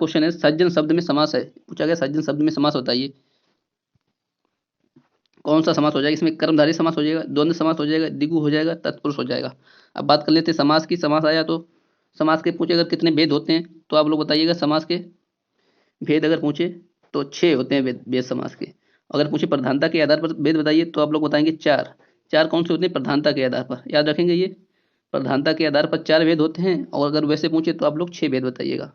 Question है सज्जन शब्द में समास है, पूछा गया सज्जन शब्द में समास बताइए कौन सा समास हो जाएगा। इसमें कर्मधारय समास हो जाएगा, द्वंद्व समास हो जाएगा, द्विगु हो जाएगा, तत्पुरुष हो जाएगा। अब बात कर लेते हैं समास की। समास आया तो समास के पूछे अगर कितने भेद होते हैं तो आप लोग बताइएगा। समास के भेद अगर पूछे तो 6 होते हैं भेद समास के। अगर पूछे प्रधानता के आधार पर भेद बताइए तो आप लोग बताएंगे 4। 4 कौन से होते हैं प्रधानता के आधार पर, याद रखेंगे ये प्रधानता के आधार पर 4 भेद होते हैं। और अगर वैसे पूछे तो आप लोग 6 भेद बताइएगा।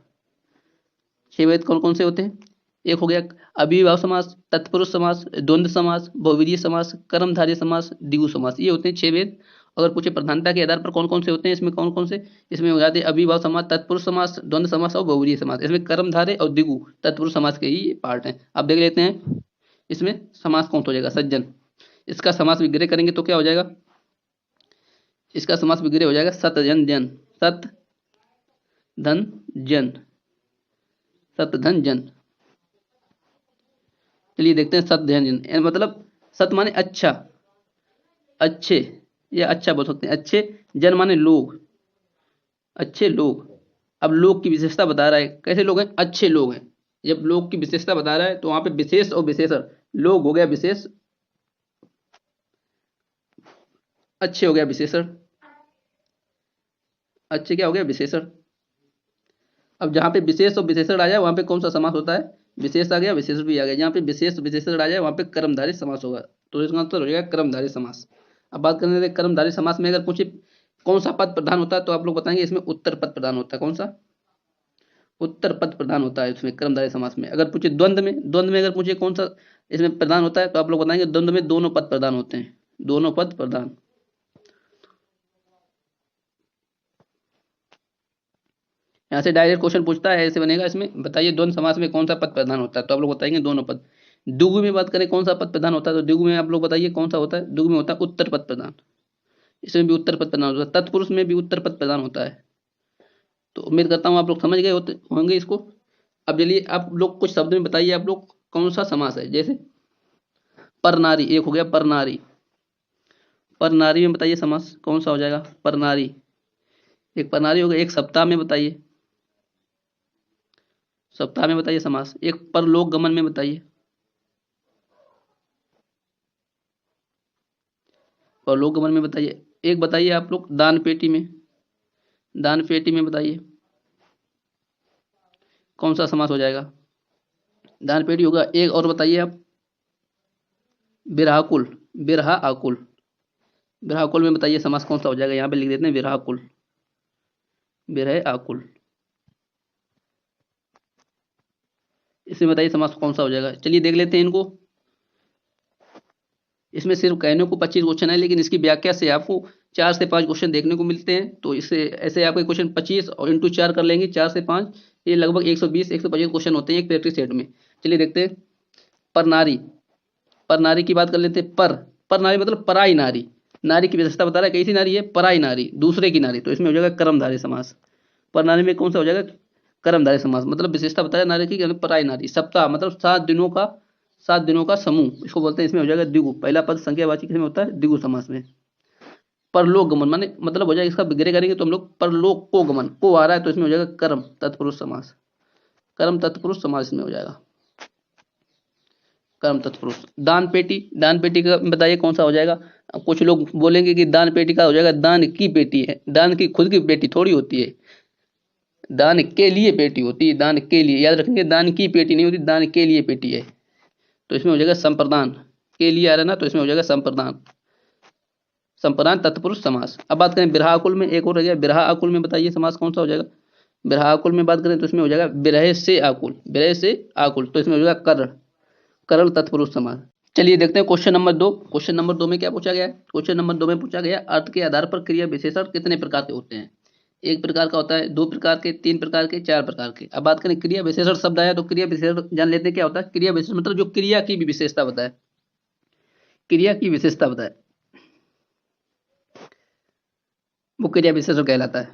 6 भेद कौन कौन से होते हैं। एक हो गया अव्ययीभाव समास, तत्पुरुष समास, द्वंद्व समास, बहुव्रीहि समास, कर्मधारय समास, द्विगु समास, ये होते हैं 6 भेद। अगर पूछे प्रधानता के आधार पर कौन कौन से होते हैं, इसमें कौन कौन से, इसमें हो जाते हैं अव्ययीभाव समास, तत्पुरुष समास, द्वंद्व समास और बहुव्रीहि समास। इसमें कर्मधारय और द्विगु तत्पुरुष समास के ही पार्ट हैं। अब देख लेते हैं इसमें समास कौन सा हो जाएगा। सज्जन, इसका समास विग्रह करेंगे तो क्या हो जाएगा। इसका समास विग्रह हो जाएगा सत धन जन, सत धन जन, सत धन जन। चलिए देखते हैं सत धन जन मतलब सत माने अच्छा, अच्छे या अच्छा बोल सकते हैं अच्छे, जन माने लोग, अच्छे लोग। अब लोग की विशेषता बता रहा है, कैसे लोग हैं, अच्छे लोग हैं। जब लोग की विशेषता बता रहा है तो वहां पे विशेष और विशेषण, लोग हो गया विशेष, अच्छे हो गया विशेषण, अच्छे क्या हो गया विशेषण। अब जहां पे विशेष और विशेषण आ जाए वहां पे कौन सा समास होता है, विशेष आ गया विशेष भी आ गया। जहां पे विशेष विशेषण आ जाए वहां पे कर्मधारय समास होगा, तो इसका आंसर हो जाएगा कर्मधारय समास। अब बात करने लगे कर्मधारय समास में अगर पूछे कौन सा पद प्रधान होता है तो आप लोग बताएंगे इसमें उत्तर पद प्रधान होता है। कौन सा, उत्तर पद प्रधान होता है इसमें कर्मधारय समास में। अगर पूछे द्वंद्व में, द्वंद्व में अगर पूछे कौन सा इसमें प्रधान होता है तो आप लोग बताएंगे द्वंद्व में दोनों पद प्रधान होते हैं, दोनों पद प्रधान। यहाँ से डायरेक्ट क्वेश्चन पूछता है, ऐसे बनेगा इसमें बताइए द्वंद्व समास में कौन सा पद प्रधान होता है तो आप लोग बताएंगे दोनों पद। द्विगु में बात करें कौन सा पद प्रधान होता है तो द्विगु में आप लोग बताइए कौन सा होता है, द्विगु में होता है उत्तर पद प्रधान, इसमें भी उत्तर पद प्रधान होता है, तत्पुरुष में भी उत्तर पद प्रधान होता है। तो उम्मीद करता हूँ आप लोग समझ गए होते होंगे इसको। अब चलिए आप लोग कुछ शब्द में बताइए आप लोग कौन सा समास है। जैसे पर नारी, एक हो गया पर नारी, पर नारी में बताइए समास कौन सा हो जाएगा, पर नारी, एक पर नारी हो गया। एक सप्ताह में बताइए, सप्ताह में बताइए समास। एक परलोक गमन में बताइए, परलोक गमन में बताइए। एक बताइए आप लोग दान पेटी में, दान पेटी में बताइए कौन सा समास हो जाएगा, दान पेटी होगा। एक और बताइए आप विरहाकुल, विरहा आकुल, विरहाकुल में बताइए समास कौन सा हो जाएगा। यहाँ पे लिख देते हैं विरहाकुल, विरह आकुल, इसमें बताइए समास कौन सा हो जाएगा। चलिए देख लेते हैं इनको। इसमें सिर्फ कहने को 25 क्वेश्चन है लेकिन इसकी व्याख्या से आपको 4 से 5 क्वेश्चन देखने को मिलते हैं। तो इससे ऐसे आपके क्वेश्चन 25 और इंटू 4 कर लेंगे, 4 से 5 ये लगभग 120-125 क्वेश्चन होते हैं एक प्रैक्टिस सेट में। चलिए देखते हैं। पर नारी, पर नारी की बात कर लेते हैं। पर नारी मतलब पराई नारी, नारी की विशेषता बता रहा है कैसी नारी है, पराई नारी, दूसरे की नारी, तो इसमें हो जाएगा कर्मधारय समास। पर नारी में कौन सा हो जाएगा, कर्मधारय समास। मतलब विशेषता बताया नारी की पराई नारी। सप्ताह मतलब 7 दिनों का, 7 दिनों का समूह, इसको बोलते हैं। इसमें हो जाएगा द्विगु, पहला पद संख्यावाची किसमें होता है, द्विगु समास में। परलोक गमन माने मतलब हो जाएगा, इसका विग्रह करेंगे तो हम लोग परलोक को गमन, को आ रहा है तो इसमें हो जाएगा कर्म तत्पुरुष समास, कर्म तत्पुरुष समास में हो जाएगा, कर्म तत्पुरुष। दान पेटी, दान पेटी का बताइए कौन सा हो जाएगा। अब कुछ लोग बोलेंगे कि दान पेटी का हो जाएगा दान की पेटी है, दान की खुद की पेटी थोड़ी होती है, दान के लिए पेटी होती है, दान के लिए, याद रखेंगे दान की पेटी नहीं होती, दान के लिए पेटी है। तो इसमें हो जाएगा संप्रदान, के लिए आ रहा है ना तो इसमें हो जाएगा संप्रदान, संप्रदान तत्पुरुष समास। अब बात करें बिरहाकुल में, एक और रह गया बिरहा आकुल में, बताइए समास कौन सा हो जाएगा। बिरहा आकुल में बात करें तो इसमें हो जाएगा विरह से आकुल, विरह से आकुल, तो इसमें हो जाएगा कर्ण, कर्ण तत्पुरुष समास। चलिए देखते हैं क्वेश्चन नंबर 2। क्वेश्चन नंबर 2 में क्या पूछा गया है। क्वेश्चन नंबर 2 में पूछा गया अर्थ के आधार पर क्रिया विशेषण कितने प्रकार के होते हैं। एक प्रकार का होता है, 2 प्रकार के, 3 प्रकार के, 4 प्रकार के। अब बात करें क्रिया विशेषण शब्द आया तो क्रिया विशेषण जान लेते हैं क्या होता है। क्रिया विशेषण मतलब जो क्रिया की भी विशेषता बताए, क्रिया की विशेषता बताए वो क्रिया विशेषण कहलाता है।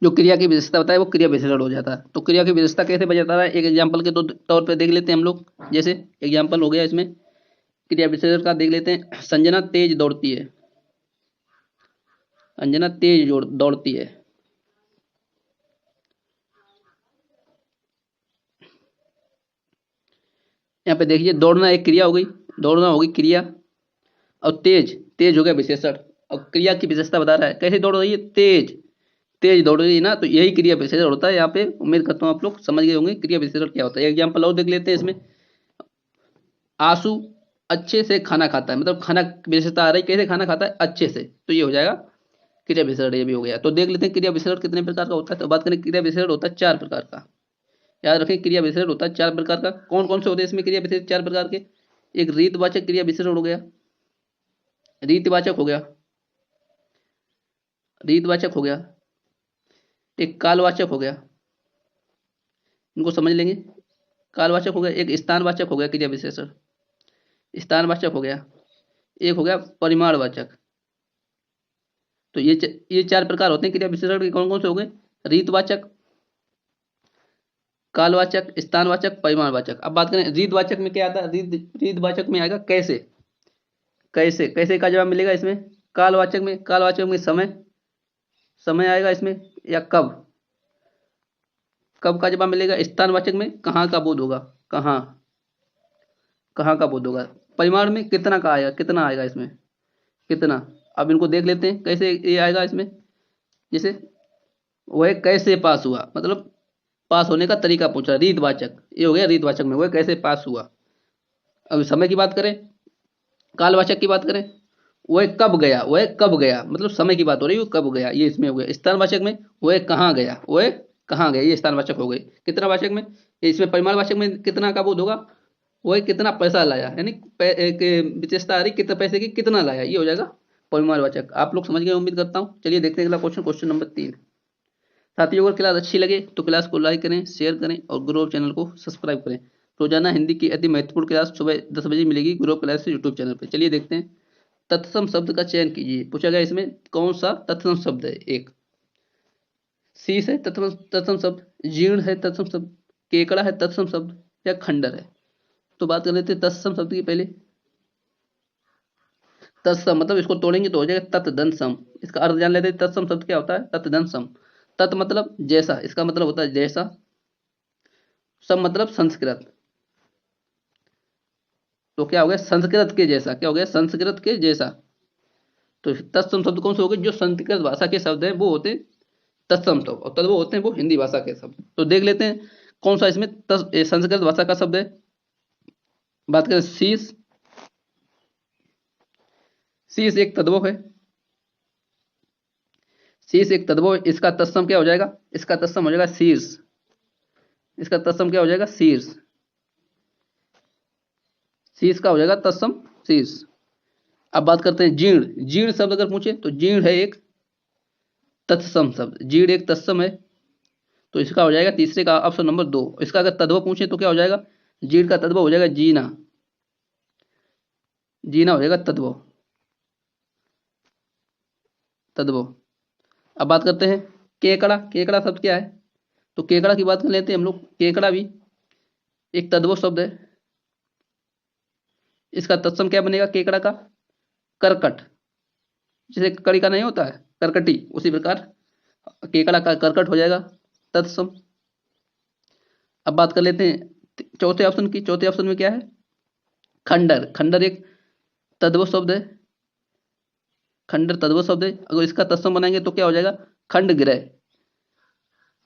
जो क्रिया की विशेषता बताए वो क्रिया विशेषण हो जाता है। तो क्रिया की विशेषता कैसे बता है, एक एग्जाम्पल के तौर पर देख लेते हैं हम लोग। जैसे एग्जाम्पल हो गया इसमें क्रिया विशेषण का, देख लेते हैं। संजना तेज दौड़ती है, अंजना तेज दौड़ती है। यहाँ पे देखिए, दौड़ना एक क्रिया हो गई, दौड़ना होगी क्रिया, और तेज, तेज हो गया विशेषण, और क्रिया की विशेषता बता रहा है कैसे दौड़ रही है, तेज, तेज दौड़ रही है ना, तो यही क्रिया विशेषण होता है यहाँ पे। उम्मीद करता हूँ आप लोग समझ गए होंगे क्रिया विशेषण क्या होता है। एग्जाम्पल और देख लेते हैं इसमें। आंसू अच्छे से खाना खाता है, मतलब खाना की विशेषता आ रही, कैसे खाना खाता है, अच्छे से, तो ये हो जाएगा क्रिया विशेषण, ये भी हो गया। तो देख लेते हैं क्रिया विशेषण कितने प्रकार का होता है। तो बात करें, क्रिया विशेषण होता है 4 प्रकार का। याद रखें, क्रिया विशेषण होता है 4 प्रकार का। कौन कौन से होते हैं इसमें क्रिया विशेषण 4 प्रकार के? एक रीतवाचक क्रिया विशेषण हो गया, रीतवाचक हो गया, रीतवाचक हो गया, एक कालवाचक हो गया, इनको समझ लेंगे। कालवाचक हो गया, एक स्थानवाचक हो गया क्रिया विशेषण, स्थानवाचक हो गया, एक हो गया परिमाणवाचक। तो ये 4 प्रकार होते हैं क्रिया विशेषण के। कौन कौन से हो गए? रीतवाचक, कालवाचक, स्थानवाचक, परिमाणवाचक। अब बात करें रीतवाचक में क्या आता है। रीतवाचक में आएगा कैसे, कैसे, कैसे का जवाब मिलेगा इसमें। कालवाचक में, कालवाचक में समय, समय आएगा इसमें, या कब, कब का जवाब मिलेगा। स्थानवाचक में कहाँ का बोध होगा, कहाँ, कहाँ का बोध होगा। परिमाण में कितना का आएगा, कितना आएगा इसमें, कितना। अब इनको देख लेते हैं कैसे ये आएगा इसमें। जैसे वह कैसे पास हुआ, मतलब पास होने का तरीका पूछा, रीतवाचक, ये हो गया रीतवाचक में, वह कैसे पास हुआ। अब समय की बात करें, कालवाचक की बात करें, वह कब गया, वह कब गया, मतलब समय की बात हो रही है, वो कब गया, ये इसमें हो गया। स्थानवाचक में वह कहाँ गया, वह कहाँ गया, ये स्थानवाचक हो गई। कितना वाचक में, इसमें परिमाणवाचक में कितना का बोध होगा, वह कितना पैसा लाया, यानी एक विशेषता आ रही कितने पैसे की, कितना लाया, ये हो जाएगा परिमाणवाचक। आप लोग समझ गए उम्मीद करता हूँ। चलिए देखते हैं अगला क्वेश्चन, क्वेश्चन नंबर 3। साथियों, अगर क्लास अच्छी लगे तो क्लास को लाइक करें, शेयर करें, और ग्रुप चैनल को सब्सक्राइब करें। रोजाना हिंदी की अति महत्वपूर्ण क्लास सुबह 10 बजे मिलेगी ग्रुप क्लास यूट्यूब चैनल पर। चलिए देखते हैं। तत्सम शब्द का चयन कीजिए, पूछा गया इसमें कौन सा तत्सम शब्द है। एक शीश है तत्सम शब्द, जीर्ण है तत्सम शब्द, केकड़ा है तत्सम शब्द, या खंडर है। तो बात कर लेते हैं तत्सम शब्द की पहले। तत्सम मतलब इसको तोड़ेंगे तो हो जाएगा तत्दंसम। इसका अर्थ जान लेते हैं, तत्सम शब्द क्या होता है, तत्दंसम। तत् मतलब जैसा, इसका मतलब होता है जैसा। सम मतलब संस्कृत, तो क्या हो गया, संस्कृत के जैसा, क्या हो गया, संस्कृत के जैसा। तो तत्सम शब्द कौन से हो गए, जो संस्कृत भाषा के शब्द हैं वो होते हैं तत्सम शब्द, और तद वो होते हैं वो हिंदी भाषा के शब्द। तो देख लेते हैं कौन सा इसमें संस्कृत भाषा का शब्द है। बात करें शीश, शीश एक तद्भव है, शीश एक तद्भव है। इसका तत्सम क्या हो जाएगा, इसका तत्सम हो जाएगा शीर्ष, इसका तत्सम क्या हो जाएगा, शीर्ष, शीश का हो जाएगा तत्सम शीश। अब बात करते हैं जीर्ण, जीर्ण शब्द अगर पूछे तो जीर्ण है एक तत्सम शब्द, जीर्ण एक तत्सम है, तो इसका हो जाएगा तीसरे का ऑप्शन नंबर 2। इसका अगर तद्भव पूछे तो क्या हो जाएगा, जीर्ण का तद्भव हो जाएगा जीना, जीना हो जाएगा तद्भव, तद्भव। अब बात करते हैं केकड़ा, केकड़ा शब्द क्या है। तो केकड़ा की बात कर लेते हैं हम लोग। केकड़ा भी एक तद्भव शब्द है, इसका तत्सम क्या बनेगा केकड़ा का, करकट, जैसे कड़ी का नहीं होता है करकटी, उसी प्रकार केकड़ा का करकट हो जाएगा तत्सम। अब बात कर लेते हैं चौथे ऑप्शन की। चौथे ऑप्शन में क्या है, खंडर, खंडर एक तद्भव शब्द है, खंडर तद्भव शब्द है। अगर इसका तत्सम बनाएंगे तो क्या हो जाएगा, खंड ग्रह।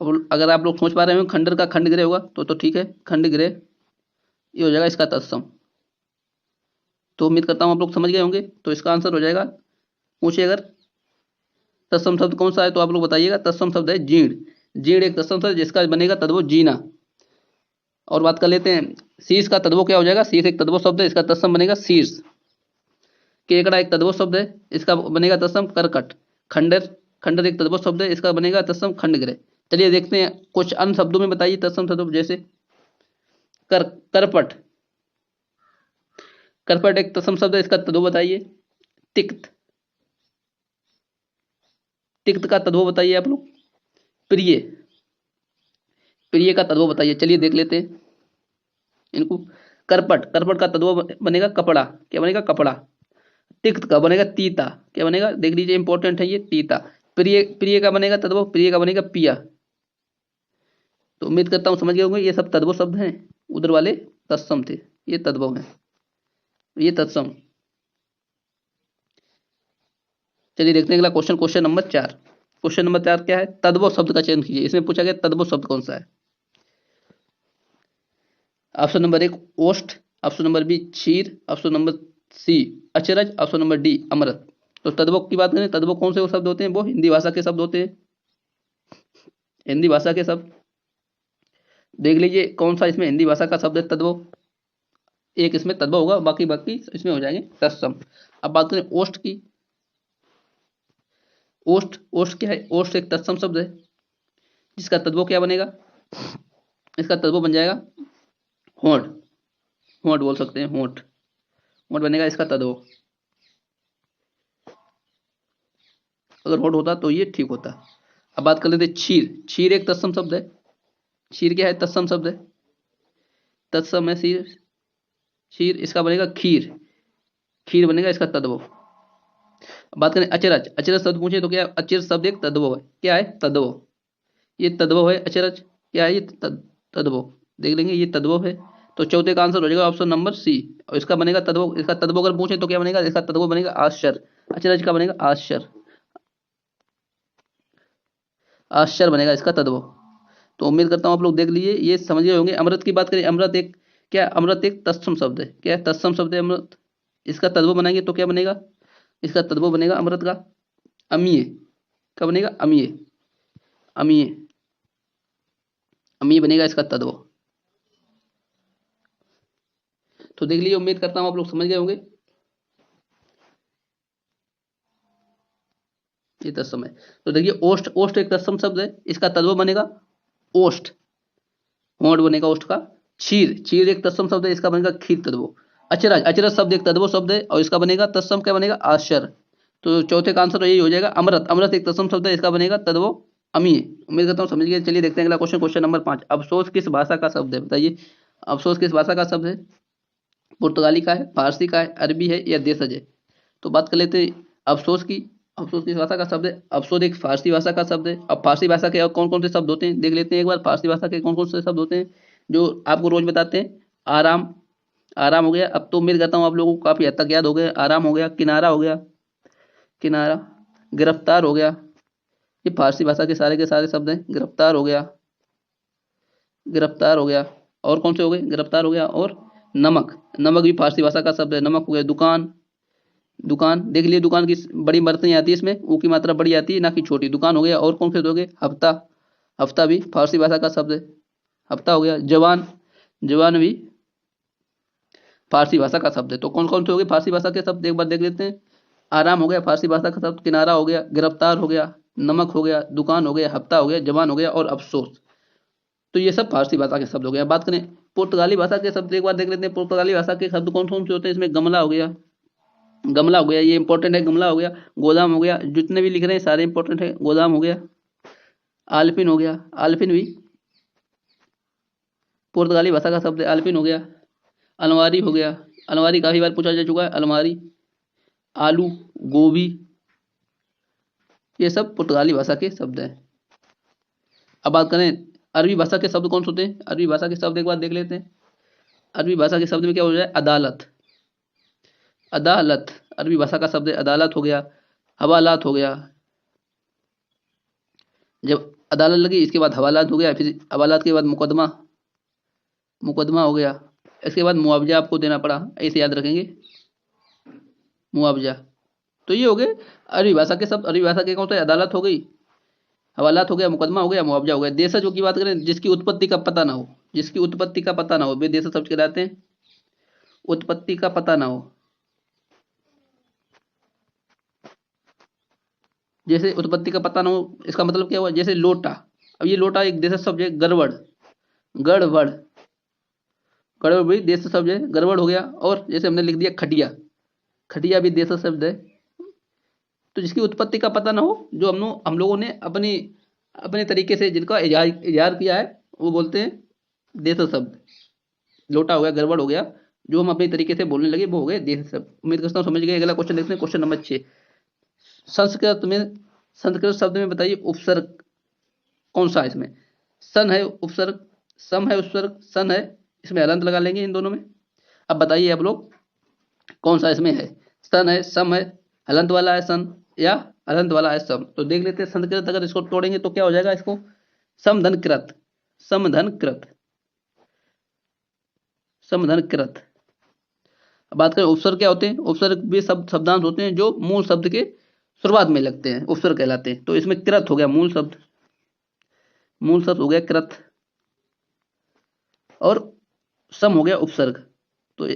अब अगर आप लोग सोच पा रहे हो खंडर का खंड ग्रह होगा तो ठीक है, खंड ग्रह, ये हो जाएगा इसका तत्सम। तो उम्मीद करता हूँ आप लोग समझ गए होंगे। तो इसका आंसर हो जाएगा, पूछिए अगर तत्सम शब्द कौन सा है तो आप लोग बताइएगा। तत्सम शब्द है जीर्ण, जीर्ण एक तत्सम शब्द जिसका बनेगा तद्भव जीना। और बात कर लेते हैं शीश का तद्भव क्या हो जाएगा, शीश एक तद्भव शब्द है, इसका तत्सम बनेगा शीर्ष। केकड़ा एक तद्भव शब्द है, इसका बनेगा तत्सम करकट। खंडर, खंडर एक तद्भव शब्द है, इसका बनेगा तत्सम खंडग्रह। चलिए देखते हैं कुछ अन्य शब्दों में बताइए तत्सम शब्द, जैसे करपट, करपट एक तत्सम शब्द है, इसका तद्भव बताइए। तिक्त, तिक्त का तद्भव बताइए आप लोग। प्रिय, प्रिय का तद्भव बताइए। चलिए देख लेते हैं इनको। करपट, करपट का तद्भव बनेगा कपड़ा, क्या बनेगा, कपड़ा। तिक्त का बनेगा तीता, क्या बनेगा देख लीजिए, इंपॉर्टेंट है ये, तीता। प्रिय, प्रिय का बनेगा तद्भव, प्रिय का बनेगा पिया। तो उम्मीद करता हूँ समझ गए होंगे, ये सब तद्भव शब्द हैं, उधर वाले तत्सम थे, ये तद्भव हैं, ये तत्सम। चलिए देखते हैं अगला question, question number 4। Question number 4 क्या है, तद्भव शब्द का चयन कीजिए। इसमें पूछा गया तद्भव शब्द कौन सा है। ऑप्शन नंबर 1 ओष्ठ, ऑप्शन नंबर बी क्षीर, ऑप्शन नंबर सी अचरज, ऑप्शन नंबर डी अमृत। तो तद्भव की बात करें, तद्भव कौन से वो शब्द होते हैं, वो हिंदी भाषा के शब्द होते हैं, हिंदी भाषा के शब्द। देख लीजिए कौन सा इसमें हिंदी भाषा का शब्द है तद्भव, एक इसमें तद्भव होगा, बाकी बाकी इसमें हो जाएंगे तत्सम। अब बात करें ओष्ठ की, ओष्ठ, ओष्ठ क्या है, ओष्ठ एक तत्सम शब्द है, जिसका तद्भव क्या बनेगा, इसका तद्भव बन जाएगा होंठ, होंठ बोल सकते हैं, होंठ, होंठ बनेगा इसका तद्भव। अगर होंठ होता तो ये ठीक होता। अब बात कर लेते हैं क्षीर, क्षीर एक तत्सम शब्द है, क्षीर क्या है, तत्सम शब्द है, तत्सम है क्षीर, क्षीर इसका बनेगा खीर, खीर बनेगा इसका तद्भव। बात करें अचरज, अचरज शब्द पूछे तो क्या, अचरज शब्द एक तद्भव है, क्या है तद्भव, ये तद्भव है अचरज, क्या है ये तद्भव, देख लेंगे ये तद्भव है। तो चौथे का आंसर हो जाएगा ऑप्शन नंबर सी, और इसका बनेगा तद्भव, इसका तद्भव अगर पूछे तो क्या बनेगा, इसका तद्भव बनेगा आश्चर्य, अचरज का बनेगा आश्चर्य, आश्चर्य बनेगा इसका तद्भव। तो उम्मीद करता हूँ आप लोग देख लीजिए, ये समझ गए होंगे। अमृत की बात करें, अमृत एक क्या, अमृत एक तत्सम शब्द है, क्या है तत्सम शब्द है अमृत, इसका तद्भव बनाएंगे तो क्या बनेगा, इसका तद्भव बनेगा अमृत का अमीय, क्या बनेगा अमीय, अमीय, अमीय बनेगा इसका तद्भव। तो देख लीजिए, उम्मीद करता हूं आप लोग समझ गए होंगे, ये तत्सम है। तो देखिए ओष्ठ, ओष्ठ एक तत्सम शब्द है, इसका तद्भव बनेगा ओष्ठ, होंठ बनेगा ओष्ठ का। क्षीर, क्षीर एक तत्सम शब्द है, इसका बनेगा खीर तद्भव। अचरज, अचरज शब्द एक तद्भव शब्द है, और इसका बनेगा तत्सम क्या बनेगा आश्चर्य। तो चौथे का आंसर तो यही हो जाएगा अमृत, अमृत एक तत्सम शब्द है, इसका बनेगा तद्भव अमीय। उम्मीद करता हूँ समझ गए। चलिए देखते हैं अगला क्वेश्चन, क्वेश्चन नंबर 5। अफसोस किस भाषा का शब्द है, बताइए अफसोस किस भाषा का शब्द है, पुर्तगाली का है, फारसी का है, अरबी है या देशज है। तो बात कर लेते हैं अफसोस की, अफसोस किस भाषा का शब्द है, अफसोस एक फारसी भाषा का शब्द है। अब फारसी भाषा के और कौन कौन से शब्द होते हैं देख लेते हैं एक बार, फारसी भाषा के कौन कौन से शब्द होते हैं जो आपको रोज बताते हैं। आराम, आराम हो गया, अब तो उम्मीद करता हूँ आप लोगों को काफी हद तक याद हो गया, आराम हो गया, किनारा हो गया, किनारा, गिरफ्तार हो गया, ये फारसी भाषा के सारे शब्द हैं। गिरफ्तार हो गया, गिरफ्तार हो गया, और कौन से हो गए, गिरफ्तार हो गया, और नमक, नमक भी फारसी भाषा का शब्द है, नमक हो गया। दुकान, दुकान देख लिए, दुकान की बड़ी बर्तन आती है इसमें, ऊ की मात्रा बड़ी आती है ना कि छोटी, दुकान हो गया। और कौन से दोगे, हफ्ता, हफ्ता भी फारसी भाषा का शब्द है, हफ्ता हो गया। जवान, जवान भी फारसी भाषा का शब्द है। तो कौन कौन से हो गए फारसी भाषा के शब्द एक बार देख लेते हैं। आराम हो गया फारसी भाषा का शब्द, किनारा हो गया, गिरफ्तार हो गया, नमक हो गया, दुकान हो गया, हफ्ता हो गया, जवान हो गया, और अफसोस। तो ये सब फारसी भाषा के शब्द हो गए। बात करें पुर्तगाली भाषा के शब्द एक बार देख लेते हैं। पुर्तगाली भाषा के शब्द कौन कौन से होते हैं, इसमें गमला हो गया, गमला हो गया, ये इंपॉर्टेंट है, गमला हो गया। गोदाम हो गया, जितने भी लिख रहे हैं सारे इंपॉर्टेंट है। गोदाम हो गया, आलपिन हो गया, आलपिन भी पुर्तगाली भाषा का शब्द है, आलपिन हो गया। अलमारी हो गया, अलमारी काफी बार पूछा जा चुका है, अलमारी। आलू, गोभी, ये सब पुर्तगाली भाषा के शब्द हैं। अब बात करें अरबी भाषा के शब्द कौन से होते हैं, अरबी भाषा के शब्द एक बार देख लेते हैं। अरबी भाषा के शब्द में क्या हो जाए, अदालत, अदालत अरबी भाषा का शब्द है, अदालत हो गया। हवालात हो गया, जब अदालत लगी इसके बाद हवालात हो गया, फिर हवालात के बाद मुकदमा, मुकदमा हो गया। इसके बाद मुआवजा आपको देना पड़ा, ऐसे याद रखेंगे, मुआवजा। तो ये हो गए अरबी भाषा के शब्द। अरबी भाषा के कौन सा, अदालत हो गई, हवालात हो गया, मुकदमा हो गया, मुआवजा हो गया। देशज की बात करें, जिसकी उत्पत्ति का पता ना हो, जिसकी उत्पत्ति का पता ना हो वे देशज शब्द कहलाते हैं, उत्पत्ति का पता ना हो। जैसे उत्पत्ति का पता ना हो, इसका मतलब क्या हुआ, जैसे लोटा, अब ये लोटा एक देशज शब्द है। गड़बड़, गड़बड़, गड़बड़ भी देशज शब्द है, गड़बड़ हो गया। और जैसे हमने लिख दिया खटिया, खटिया भी देशज शब्द है। तो जिसकी उत्पत्ति का पता ना हो, जो हम लोगों ने अपनी अपने तरीके से जिनका इजहार किया है, वो बोलते हैं देशज शब्द। लोटा हो गया, गड़बड़ हो गया, जो हम अपने तरीके से बोलने लगे वो हो गए देश शब्द। उम्मीद करता हूँ समझ गए। अगला क्वेश्चन देखते हैं, क्वेश्चन नंबर 6। संस्कृत में, संस्कृत शब्द में बताइए उपसर्ग कौन सा है इसमें। सन है उपसर्ग, सम है उपसर्ग, सन है, इसमें हलंत लगा लेंगे इन दोनों में। अब बताइए आप लोग कौन सा इसमें है। सन है, सम है, हलंत वाला है सन, या हलंत वाला है सम। तो देख लेते हैं संस्कृत, अगर इसको तोड़ेंगे तो क्या हो जाएगा इसको, समधन कृत, समधन कृत, समधन कृत। अब बात करें उपसर्ग क्या होते हैं। उपसर्ग भी शब्दांश होते हैं जो मूल शब्द के शुरुआत में लगते हैं, उपसर्ग कहलाते हैं। तो इसमें कृत हो गया मूल शब्द, मूल शब्द हो गया कृत, और सम हो गया उपसर्ग। तो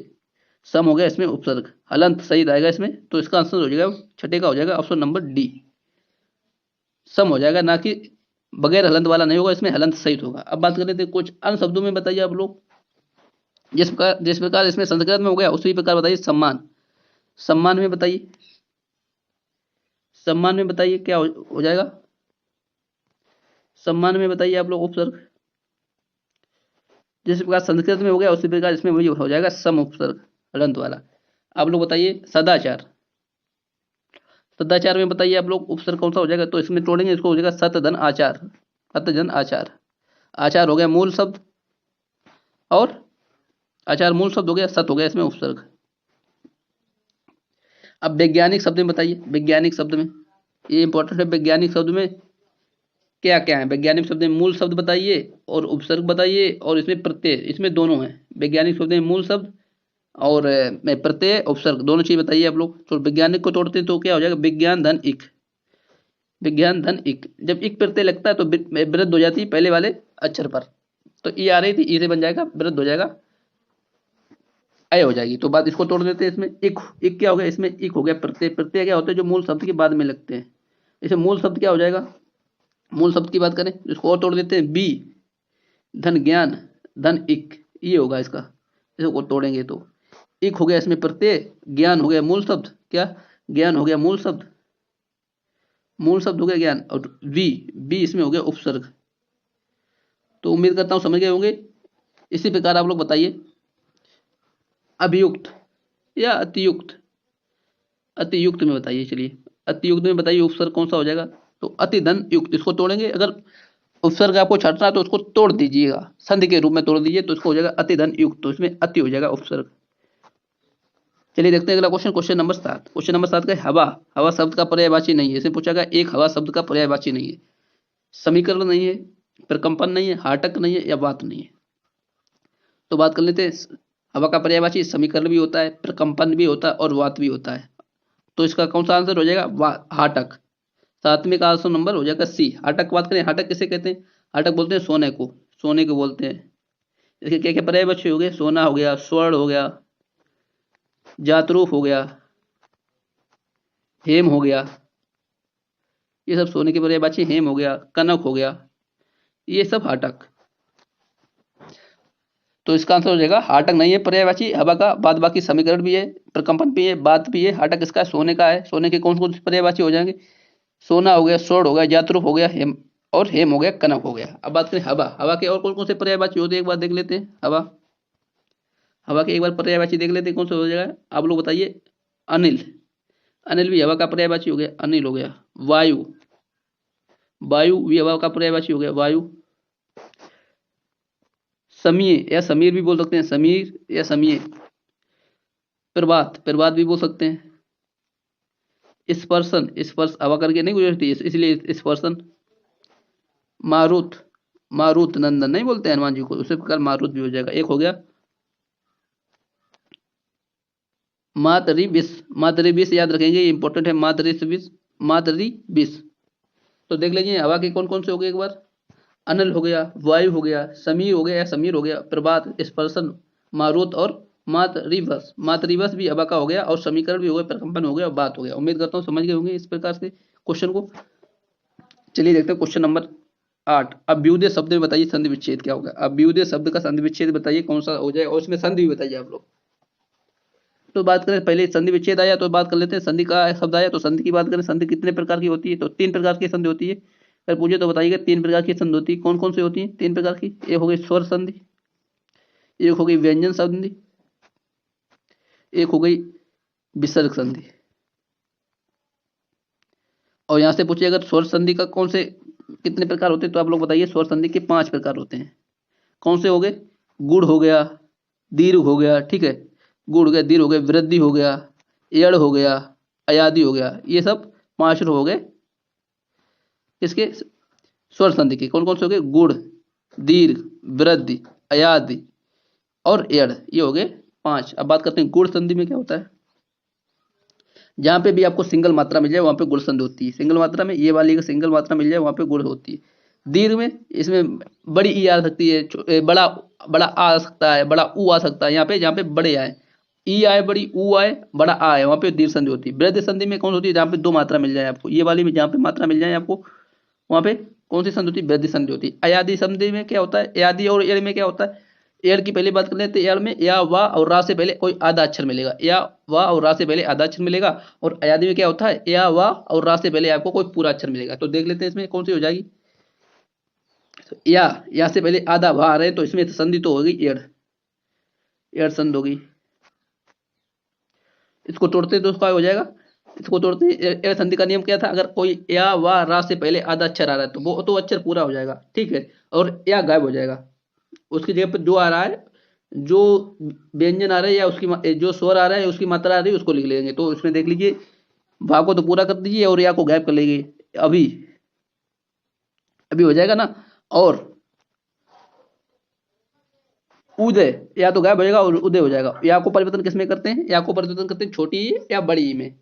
सम हो गया इसमें उपसर्ग, हलंत सही आएगा इसमें। तो इसका आंसर हो जाएगा छठे का हो जाएगा ऑप्शन नंबर डी, सम हो जाएगा, ना कि बगैर हलंत वाला नहीं होगा, इसमें हलंत सहित होगा। अब बात कर लेते हैं कुछ अन्य शब्दों में, बताइए आप लोग। जिस प्रकार इसमें संस्कृत में हो गया उसी प्रकार बताइए सम्मान। सम्मान में बताइए, सम्मान में बताइए क्या हो जाएगा। सम्मान में बताइए आप लोग उपसर्ग। जिस प्रकार संस्कृत में हो गया उसी प्रकार इसमें वही हो जाएगा सम उपसर्ग हलंत वाला। आप लोग बताइए सदाचार। सदाचार में बताइए आप लोग उपसर्ग कौन सा हो जाएगा। तो इसमें तोड़ेंगे, इसको हो जाएगा सत धन आचार, सत धन आचार। आचार हो गया मूल शब्द, और आचार मूल शब्द हो गया, सत हो गया इसमें उपसर्ग। अब वैज्ञानिक शब्द में बताइए, वैज्ञानिक शब्द में ये इंपॉर्टेंट है। वैज्ञानिक शब्द में क्या क्या है। वैज्ञानिक शब्द में मूल शब्द बताइए और उपसर्ग बताइए, और इसमें प्रत्यय, इसमें दोनों है। वैज्ञानिक शब्द में मूल शब्द और प्रत्यय उपसर्ग दोनों चीज बताइए आप लोग। तो वैज्ञानिक को तोड़ते हैं तो क्या हो जाएगा, विज्ञान धन इक, विज्ञान धन इक। जब इक प्रत्यय लगता है तो वृद्ध हो जाती है पहले वाले अक्षर पर। तो ई आ रही थी, ई से बन जाएगा, वृद्ध हो जाएगा, अय हो जाएगी। तो बात इसको तोड़ देते हैं। इसमें इक, इक क्या हो गया, इसमें इक हो गया प्रत्यय। प्रत्यय क्या होते हैं, जो मूल शब्द के बाद में लगते हैं। इसे मूल शब्द क्या हो जाएगा, मूल शब्द की बात करें इसको और तोड़ देते हैं, बी धन ज्ञान धन इक, ये होगा इसका। इसको तोड़ेंगे तो इक हो गया इसमें प्रत्यय, ज्ञान हो गया मूल शब्द, क्या ज्ञान हो गया मूल शब्द, मूल शब्द हो गया ज्ञान, और वी, बी इसमें हो गया उपसर्ग। तो उम्मीद करता हूं समझ गए होंगे। इसी प्रकार आप लोग बताइए अभियुक्त या अतियुक्त। अतियुक्त में बताइए, चलिए अतियुक्त में बताइए उपसर्ग कौन सा हो जाएगा। तो अति धन युक्त, इसको तोड़ेंगे। अगर उपसर्ग आपको छाटना है तो उसको तोड़ दीजिएगा, संधि के रूप में तोड़ दीजिए, तो इसको हो जाएगा अति धन युक्त। तो इसमें अति हो जाएगा उपसर्ग। चलिए देखते हैं अगला question, question number 7। Question number 7 का हवा। हवा शब्द का पर्यायवाची नहीं है। इसमें पूछा गया एक हवा शब्द का पर्यायवाची नहीं है। समीकरण नहीं है, प्रकंपन नहीं है, हाटक नहीं है, या वात नहीं है। तो बात कर लेते हैं। हवा का पर्यायवाची समीकरण भी होता है, प्रकंपन भी होता है, और वात भी होता है। तो इसका कौन सा आंसर हो जाएगा, हाटक। सातवें का आंसर नंबर हो जाएगा सी, हाटक। बात करें हाटक किसे कहते हैं। हाटक बोलते हैं सोने को, सोने को बोलते हैं। इसके क्या क्या पर्यायवाची हो गए, सोना हो गया, स्वर्ण हो गया, जातरूप हो गया, हेम हो गया, ये सब सोने के पर्यायवाची। हेम हो गया, कनक हो गया, ये सब हाटक। तो इसका आंसर हो जाएगा हाटक नहीं है पर्यायवाची हवा का। बाद बाकी समीकरण भी है, प्रकंपन भी है, बात भी है। हाटक इसका सोने का है। सोने के कौन कौन से पर्यायवाची हो जाएंगे, सोना हो गया, स्वर्ण हो गया, जातरूप हो गया, हेम, और हेम हो गया, कनक हो गया। अब बात करें हवा। हवा के और कौन कौन से पर्यायवाची होते हैं एक बार देख लेते हैं। हवा, हवा के एक बार पर्यायवाची देख लेते हैं कौन सा हो जाएगा। आप लोग बताइए अनिल। अनिल भी हवा का पर्यायवाची हो गया, अनिल हो गया। वायु, वायु भी हवा का पर्यायवाची हो गया, वायु। समीर या समीर भी बोल सकते हैं, समीर या समीर। प्रभात, प्रभात भी बोल सकते हैं। स्पर्शन, स्पर्श हवा करके नहीं गुजरती है इसलिए स्पर्शन। मारुत, मारुत नंदन नहीं बोलते हैं हनुमान जी को, उसी प्रकार मारुत भी हो जाएगा। एक हो गया मातरी विष। मातरी विष याद रखेंगे, ये इंपॉर्टेंट है। मातरी विष, मातरी विष। तो देख लीजिए हवा के कौन कौन से हो गए एक बार। अनल हो गया, वायु हो गया, समीर हो गया या समीर हो गया, प्रभात, स्पर्शन, मारुत, और मातृवश। मातृवश भी हवा का हो गया, और समीकरण भी हो गया, प्रकंपन हो गया, और बात हो गया। उम्मीद करता हूँ समझ गए होंगे इस प्रकार से क्वेश्चन को। चलिए देखते हैं क्वेश्चन नंबर 8। अभ्युदय शब्द में बताइए संधि विच्छेद क्या होगा। अभ्युदय शब्द का संधि विच्छेद बताइए कौन सा हो जाए, और इसमें संधि भी बताइए आप लोग। तो बात करें, पहले संधि विच्छेद आया तो बात कर लेते हैं। संधि का शब्द आया तो संधि की बात करें। संधि कितने प्रकार की होती है, तो 3 प्रकार की संधि होती है। अगर पूछे तो बताइएगा 3 प्रकार की संधि होती है। कौन कौन सी होती है 3 प्रकार की। एक हो गई स्वर संधि, एक हो गई व्यंजन संधि, एक हो गई विसर्ग संधि। और यहाँ से पूछिए अगर स्वर संधि का कौन से कितने प्रकार होते हैं, तो आप लोग बताइए। स्वर संधि के 5 प्रकार होते हैं। कौन से हो गए? गुड़ हो गया, दीर्घ हो गया, ठीक है, गुड़ हो गया, दीर्घ हो गया, वृद्धि हो गया, एड़ हो गया, अयादि हो गया। ये सब 5 हो गए इसके स्वर संधि के। कौन कौन से हो गए? गुड़, दीर्घ, वृद्धि, अयादि और एड़, ये हो गए 5। अब बात करते हैं गुड़ संधि में क्या होता है। जहां पे भी आपको सिंगल मात्रा मिल जाए वहां पे गुड़ संधि होती है। सिंगल मात्रा में, ये वाली का सिंगल मात्रा मिल जाए वहां पे गुड़ होती है। दीर्घ में, इसमें बड़ी ई आ सकती है, बड़ा बड़ा आ सकता है, बड़ा ऊ आ सकता है। यहाँ पे जहाँ पे बड़े आए, ई आए, बड़ी ऊ आए, बड़ा आ आए, वहां पे दीर्घ संधि होती है। वृद्धि संधि में कौन होती है? जहाँ पे 2 मात्रा मिल जाए आपको, ये वाली में जहाँ पे मात्रा मिल जाए आपको वहां पे कौन सी संधि होती है? वृद्धि संधि होती है। अयादि संधि में क्या होता है? अयादि और एड़ में क्या होता है? एड़ की पहले बात कर लेते हैं। एड़ में या वा और रा से पहले कोई आधा अक्षर मिलेगा, या वा और रा से पहले आधा अक्षर मिलेगा। और अयादि में क्या होता है? या वा और रा से पहले आपको कोई पूरा अक्षर मिलेगा। तो देख लेते हैं इसमें कौन सी हो जाएगी। तो या से पहले आधा वा आ रहे हैं, तो इसमें संधि तो होगी एड़, एड़ संधि होगी। इसको तोड़ते हैं तो उसका हो जाएगा, इसको तोड़ते हैं। एड़ संधि का नियम क्या था? अगर कोई या वा रा से पहले आधा अक्षर आ रहा है तो वो तो अक्षर पूरा हो जाएगा, ठीक है, और या गायब हो जाएगा। उसकी जगह पर जो आ रहा है, जो व्यंजन आ रहा है या उसकी जो स्वर आ रहा है उसकी मात्रा आ रही है उसको लिख लेंगे। तो इसमें देख लीजिए, भा को तो पूरा कर दीजिए और या को गायब कर लेंगे। अभी अभी हो जाएगा ना। और उदय, या तो गायब हो जाएगा और उदय हो जाएगा। या को परिवर्तन किसमें करते हैं? या को परिवर्तन करते हैं छोटी ई या बड़ी ई में।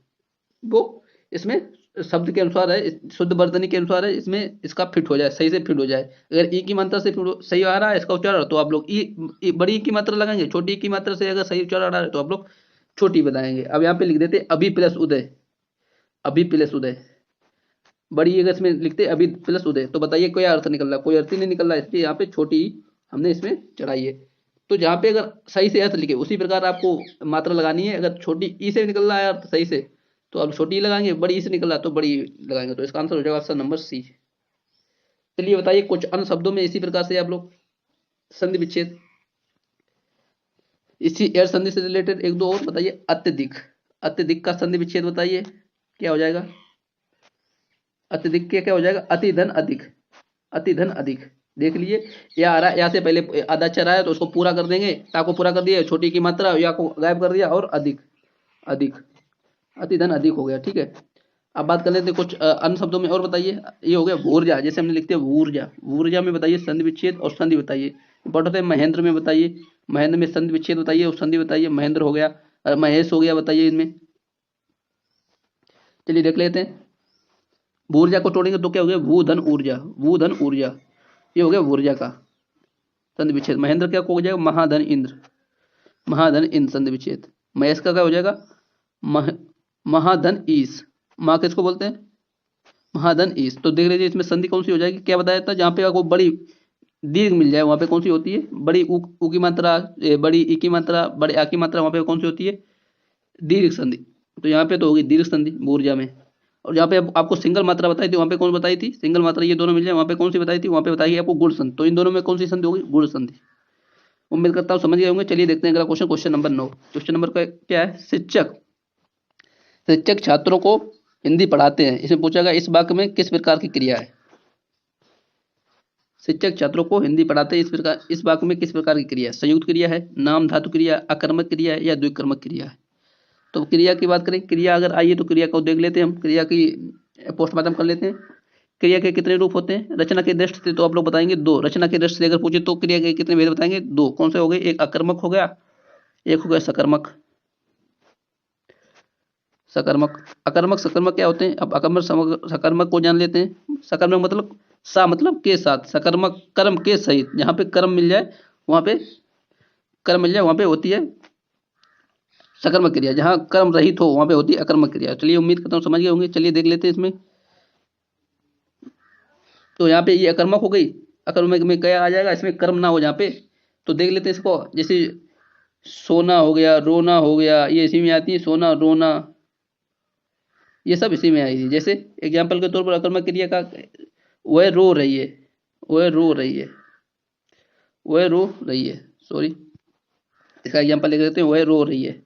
वो इसमें शब्द के अनुसार है, शुद्ध वर्तनी के अनुसार है, इसमें इसका फिट हो जाए, सही से फिट हो जाए। अगर ई की मात्रा से सही आ रहा है इसका उच्चारण, तो आप लोग ई बड़ी ई की मात्रा लगाएंगे। छोटी ई की मात्रा से अगर सही उच्चारण आ रहा है तो आप लोग छोटी बताएंगे। अब यहाँ पे लिख देते अभी प्लस उदय, अभी प्लस उदय। बड़ी अगर इसमें लिखते अभी प्लस उदय, तो बताइए कोई अर्थ निकल रहा? कोई अर्थ ही नहीं निकल रहा, इसलिए यहाँ पे छोटी ई हमने इसमें चढ़ाई है। तो जहाँ पे अगर सही से अर्थ लिखे उसी प्रकार आपको मात्रा लगानी है। अगर छोटी ई से निकल रहा है अर्थ सही से तो आप छोटी ई लगाएंगे, बड़ी ई से निकल रहा है तो बड़ी ई लगाएंगे। तो इसका आंसर हो जाएगा ऑप्शन नंबर सी। चलिए बताइए कुछ अन्य शब्दों में इसी प्रकार से आप लोग संधि विच्छेद, इसी एयर संधि से रिलेटेड एक दो और बताइए। अत्यधिक, अत्यधिक का संधि विच्छेद बताइए क्या हो जाएगा। अत्यधिक के क्या हो जाएगा? अति धन अधिक, अति धन अधिक। देख लीजिए, या आ रहा है, या से पहले आधा अक्षर आया तो उसको पूरा कर देंगे, ता को पूरा कर दिया, छोटी की मात्रा या को गायब कर दिया, और अधिक, अधिक, अति धन अधिक हो गया, ठीक है। अब बात कर लेते हैं कुछ अन्य शब्दों में और बताइए। ये हो गया ऊर्जा, जैसे हमने लिखते हैं ऊर्जा, ऊर्जा में बताइए संधि विच्छेद और संधि बताइए। इंपॉर्टेंट है। महेंद्र में बताइए, महेंद्र में संधि विच्छेद बताइए और संधि बताइए। महेंद्र हो गया, महेश हो गया, बताइए इनमें। चलिए देख लेते हैं। ऊर्जा को तोड़ेंगे तो क्या हो गया? भू धन ऊर्जा, भू धन ऊर्जा, ये हो गया ऊर्जा का संधि विच्छेद। महेंद्र क्या हो जाएगा? महाधन इंद्र, महाधन इंद्र संधि विच्छेद। महेश का क्या हो जाएगा? महाधन ईश, माँ किसको बोलते हैं? महाधन ईश। तो देख लीजिए इसमें संधि कौन सी हो जाएगी, क्या बताया था? जहाँ पे आपको बड़ी दीर्घ मिल जाए वहां पे कौन सी होती है? बड़ी ऊ की मात्रा, बड़ी ई की मात्रा, बड़ी आ की मात्रा, वहां पे कौन सी होती है? दीर्घ संधि। तो यहाँ पे तो होगी दीर्घ संधि ऊर्जा में। और जहाँ पे आपको सिंगल मात्रा बताई थी वहां पे कौन बताई थी? सिंगल मात्रा ये दोनों मिल जाए वहां पे कौन सी बताई थी? वहां पे बताई आपको गुण संधि। तो इन दोनों में कौन सी संधि होगी? गुण संधि। उम्मीद करता हूँ समझ गए होंगे। चलिए देखते हैं अगला question, question number 9। Question number का क्या है? शिक्षक, शिक्षक छात्रों को हिंदी पढ़ाते हैं। इसमें पूछा गया इस वाक्य में किस प्रकार की क्रिया है? शिक्षक छात्रों को हिंदी पढ़ाते हैं, इस प्रकार, इस वाक्य में किस प्रकार की क्रिया है? संयुक्त क्रिया है, नाम धातु क्रिया, अकर्मक क्रिया है, या द्विकर्मक क्रिया है? तो क्रिया की बात करें, क्रिया अगर आइए तो क्रिया को देख लेते हैं हम, क्रिया की पोस्टमार्टम कर लेते हैं। क्रिया के कितने रूप होते हैं? रचना के दृष्टि से तो आप लोग बताएंगे 2। रचना के दृष्टि से अगर पूछे तो क्रिया के कितने भेद बताएंगे? 2। कौन से हो गए? एक अकर्मक हो गया, एक हो गया सकर्मक। सकर्मक, अकर्मक, सकर्मक क्या होते हैं? अब अकर्मक सकर्मक को जान लेते हैं। सकर्मक मतलब सा मतलब के साथ, सकर्मक कर्म के सहित। जहां पे कर्म मिल जाए वहां पे, कर्म मिल जाए वहां पे होती है सकर्मक क्रिया, जहां कर्म रहित हो वहां पे होती है अकर्मक क्रिया। चलिए उम्मीद करता हूँ समझ गए होंगे। चलिए देख लेते हैं इसमें। तो यहाँ पे ये अकर्मक हो गई, अकर्मक में क्या आ जाएगा? इसमें कर्म ना हो जहाँ पे। तो देख लेते हैं इसको, जैसे सोना हो गया, रोना हो गया, ये इसी में आती है, सोना रोना, ये सब इसी में आएगी। जैसे एग्जाम्पल के तौर पर अकर्मक क्रिया का, वह रो रही है, वह रो रही है, वह रो रही है, सॉरी, इसका एग्जाम्पल लिख देते हैं, वह रो रही है।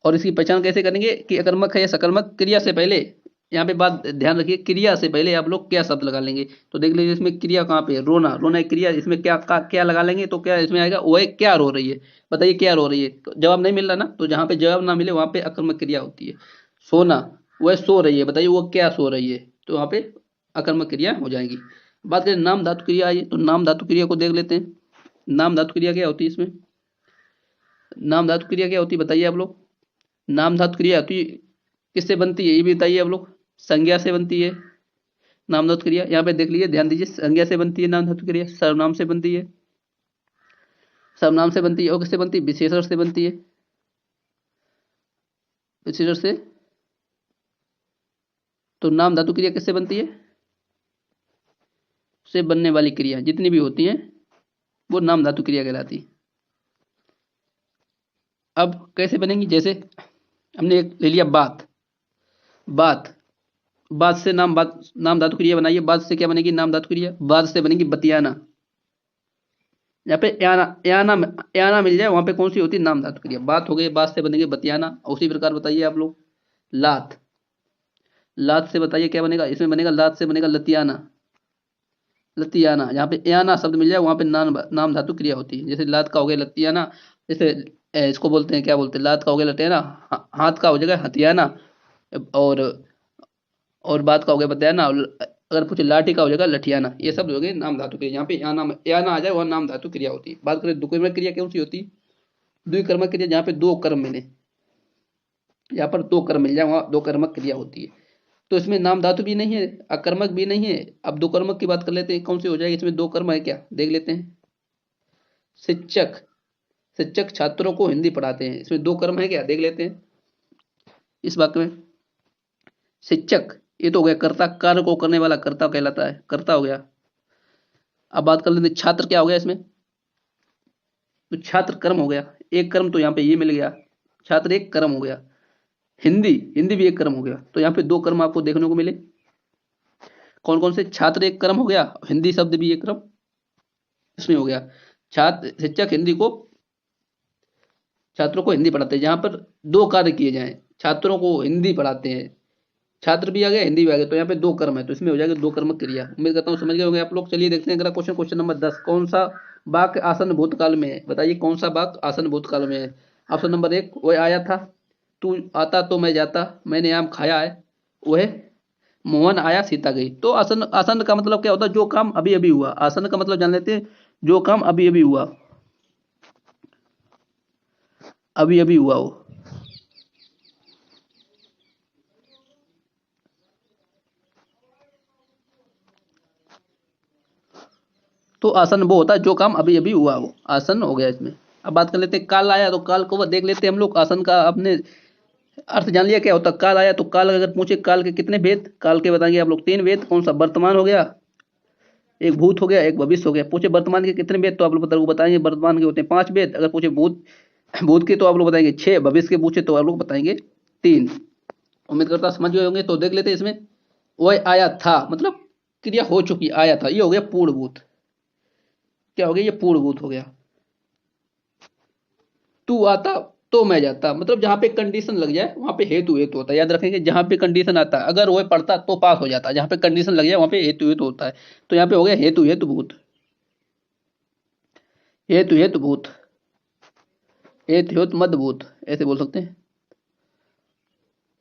और इसकी पहचान कैसे करेंगे कि अकर्मक है या सकर्मक। क्रिया से पहले यहाँ पे बात ध्यान रखिए, क्रिया से पहले आप लोग क्या शब्द लगा लेंगे। तो देख लीजिए इसमें क्रिया कहाँ पे है, रोना, रोना एक क्रिया, इसमें क्या लगा लेंगे तो क्या इसमें आएगा, वह क्या रो रही है, बताइए क्या रो रही है। जवाब नहीं मिल रहा ना, तो जहाँ पे जवाब ना मिले वहां पे अकर्मक क्रिया होती है। सोना, वह सो रही है, बताइए वो क्या सो रही है, तो वहां पे अकर्मक क्रिया हो जाएगी। बात करें नाम धातु क्रिया आई, तो नाम धातु क्रिया को देख लेते हैं। नाम धातु क्रिया क्या होती है इसमें, नाम धातु क्रिया क्या होती है बताइए आप लोग। नाम धातु क्रिया होती है, किससे बनती है ये भी बताइए आप लोग। संज्ञा से बनती है नाम धातु क्रिया। यहाँ पे देख लीजिए, ध्यान दीजिए, संज्ञा से बनती है नाम धातु क्रिया, सर्वनाम से बनती है, सर्वनाम से बनती है, और किससे बनती है, विशेषण से बनती है, विशेषण से। तो नाम धातु क्रिया किससे बनती है, से बनने वाली क्रिया जितनी भी होती हैं वो नाम धातु क्रिया कहलाती है। अब कैसे बनेंगी, जैसे हमने एक ले लिया बात, बात, बात से नाम धातु क्रिया बनाइए। बात से क्या बनेगी नाम धातु क्रिया, बात से बनेगी बतियाना। यहाँ पे याना, याना मिल जाए वहां पे कौन सी होती है नाम धातु क्रिया। बात हो गई, बात से बनेगी बतियाना। उसी प्रकार बताइए आप लोग, लात, लात से बताइए क्या बनेगा, इसमें बनेगा, लात से बनेगा लतियाना, लतियाना। जहाँ पे याना शब्द मिल जाए वहां पे नाम धातु क्रिया होती है। जैसे लात का हो गया लतियाना, जैसे इसको बोलते हैं, क्या बोलते हैं, लात का हो गया लतियाना, हाथ का हो जाएगा हथियाना, और बात का हो गया बतायाना, और अगर पूछे लाठी का हो जाएगा लठियाना। ये सब हो गए नाम धातु क्रिया। यहाँ पे याना आ जाए वह नाम धातु क्रिया होती है। बात करें द्विकर्मक क्रिया कौन सी होती है, द्विकर्मक क्रिया जहाँ पे दो कर्म मिले, यहाँ पर दो कर्म मिल जाए वहां दो कर्मक क्रिया होती है। तो इसमें नाम धातु भी नहीं है, अकर्मक भी नहीं है। अब दो कर्मक की बात कर लेते हैं, कौन सी हो जाएगी, इसमें दो कर्म है क्या, देख लेते हैं। शिक्षक, शिक्षक छात्रों को हिंदी पढ़ाते हैं, इसमें दो कर्म है क्या, देख लेते हैं इस वाक्य में। शिक्षक, ये तो हो गया कर्ता, कार्य को करने वाला कर्ता कहलाता है, कर्ता हो गया। अब बात कर लेते हैं छात्र, क्या हो गया इसमें, तो छात्र कर्म हो गया, एक कर्म तो यहाँ पे ये मिल गया, छात्र एक कर्म हो गया। हिंदी, हिंदी भी एक कर्म हो गया। तो यहाँ पे दो कर्म आपको देखने को मिले, कौन कौन से, छात्र एक कर्म हो गया, हिंदी शब्द भी एक कर्म इसमें हो गया। छात्र, शिक्षक हिंदी को, छात्रों को हिंदी पढ़ाते हैं, जहां पर दो कार्य किए जाएं, छात्रों को हिंदी पढ़ाते हैं, छात्र भी आ गया हिंदी भी आ गया, तो यहाँ पे दो कर्म है, तो इसमें हो जाएगा दो कर्मक क्रिया। उम्मीद करता हूँ समझ गए होंगे आप लोग। चलिए देखते हैं अगला क्वेश्चन, क्वेश्चन नंबर 10। कौन सा वाक्य आसन भूतकाल में है, बताइए कौन सा वाक्य आसन भूतकाल में है। ऑप्शन नंबर 1, वह आया था, तू आता तो मैं जाता, मैंने आम खाया है, वह मोहन आया सीता गई। तो आसन, आसन का मतलब क्या होता है, जो काम अभी अभी हुआ। आसन का मतलब जान लेते हैं, जो काम अभी अभी हुआ, अभी अभी हुआ हो। तो आसन वो होता है जो काम अभी अभी हुआ हो, आसन हो गया इसमें। अब बात कर लेते हैं काल आया, तो काल को देख लेते हैं हम लोग। आसन का अपने अर्थ जान लिया क्या होता है, काल आया, तो काल अगर पूछे काल के कितने भेद, काल के बताएंगे आप लोग 3 भेद। कौन सा, वर्तमान हो गया, एक भूत हो गया, एक भविष्य हो गया। पूछे वर्तमान के कितने भेद, तो आप लोग बताएंगे वर्तमान के होते हैं 5 भेद। अगर पूछे भूत, भूत के तो आप लोग बताएंगे 6, भविष्य के पूछे तो आप लोग बताएंगे 3। उम्मीद करता समझ गए होंगे। तो देख लेते हैं इसमें, वह आया था मतलब क्रिया हो चुकी, आया था, ये हो गया पूर्णभूत। क्या हो गया, ये पूर्णभूत हो गया। तू आता तो मैं जाता, मतलब जहां पे कंडीशन लग जाए वहां पे हेतु हेतु होता है। याद रखेंगे, जहां पे कंडीशन आता है, अगर वो पढ़ता तो पास हो जाता, जहां पे कंडीशन लग जाए वहां पे हेतु हेतु होता है। तो यहाँ पे हो गया हेतु हेतु भूत, हेतु हेतु भूत, हेतु हेतु मद भूत, ऐसे बोल सकते हैं,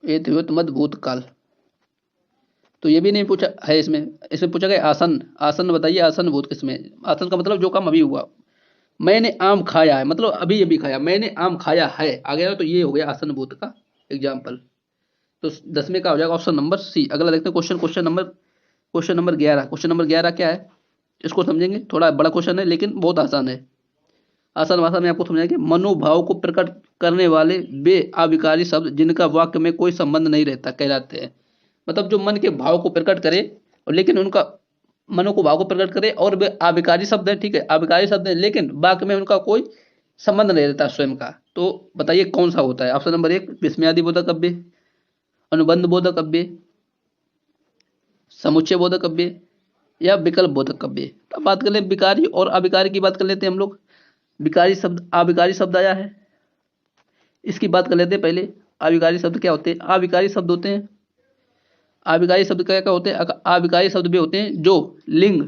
हेतु हेतु मद भूत काल। तो ये भी नहीं पूछा है इसमें, इसमें पूछा गया आसन, आसन बताइए आसन भूत किसमें। आसन का मतलब जो काम अभी हुआ। मैंने आम खाया है, मतलब अभी अभी खाया, मैंने आम खाया है आ गया, तो ये हो गया आसन भूत का एग्जाम्पल। तो 10वें का हो जाएगा ऑप्शन नंबर सी। अगला देखते हैं question, question number 11। Question number 11 क्या है, इसको समझेंगे। थोड़ा बड़ा क्वेश्चन है लेकिन बहुत आसान है। आसान भाषा में आपको समझाएंगे, मनोभाव को प्रकट करने वाले वे अविकारी शब्द जिनका वाक्य में कोई संबंध नहीं रहता कहलाते हैं। मतलब जो मन के भाव को प्रकट करे और लेकिन उनका, मनो को भाव को प्रकट करे और वे अविकारी शब्द है, ठीक है, अविकारी शब्द है लेकिन वाक्य में उनका कोई संबंध नहीं रहता स्वयं का। तो बताइए कौन सा होता है। ऑप्शन नंबर 1, विस्मयादि बोधक काव्य, अनुबंध बोधक काव्य, समुच्चय बोधक काव्य, या विकल्प बोधक काव्य। अब बात कर ले विकारी और अविकारी की बात कर लेते हैं हम लोग। विकारी शब्द, अविकारी शब्द आया है, इसकी बात कर लेते हैं पहले। अविकारी शब्द क्या होते हैं? अविकारी शब्द होते हैं, अविकारी शब्द क्या क्या होते हैं? अविकारी शब्द भी होते हैं जो लिंग,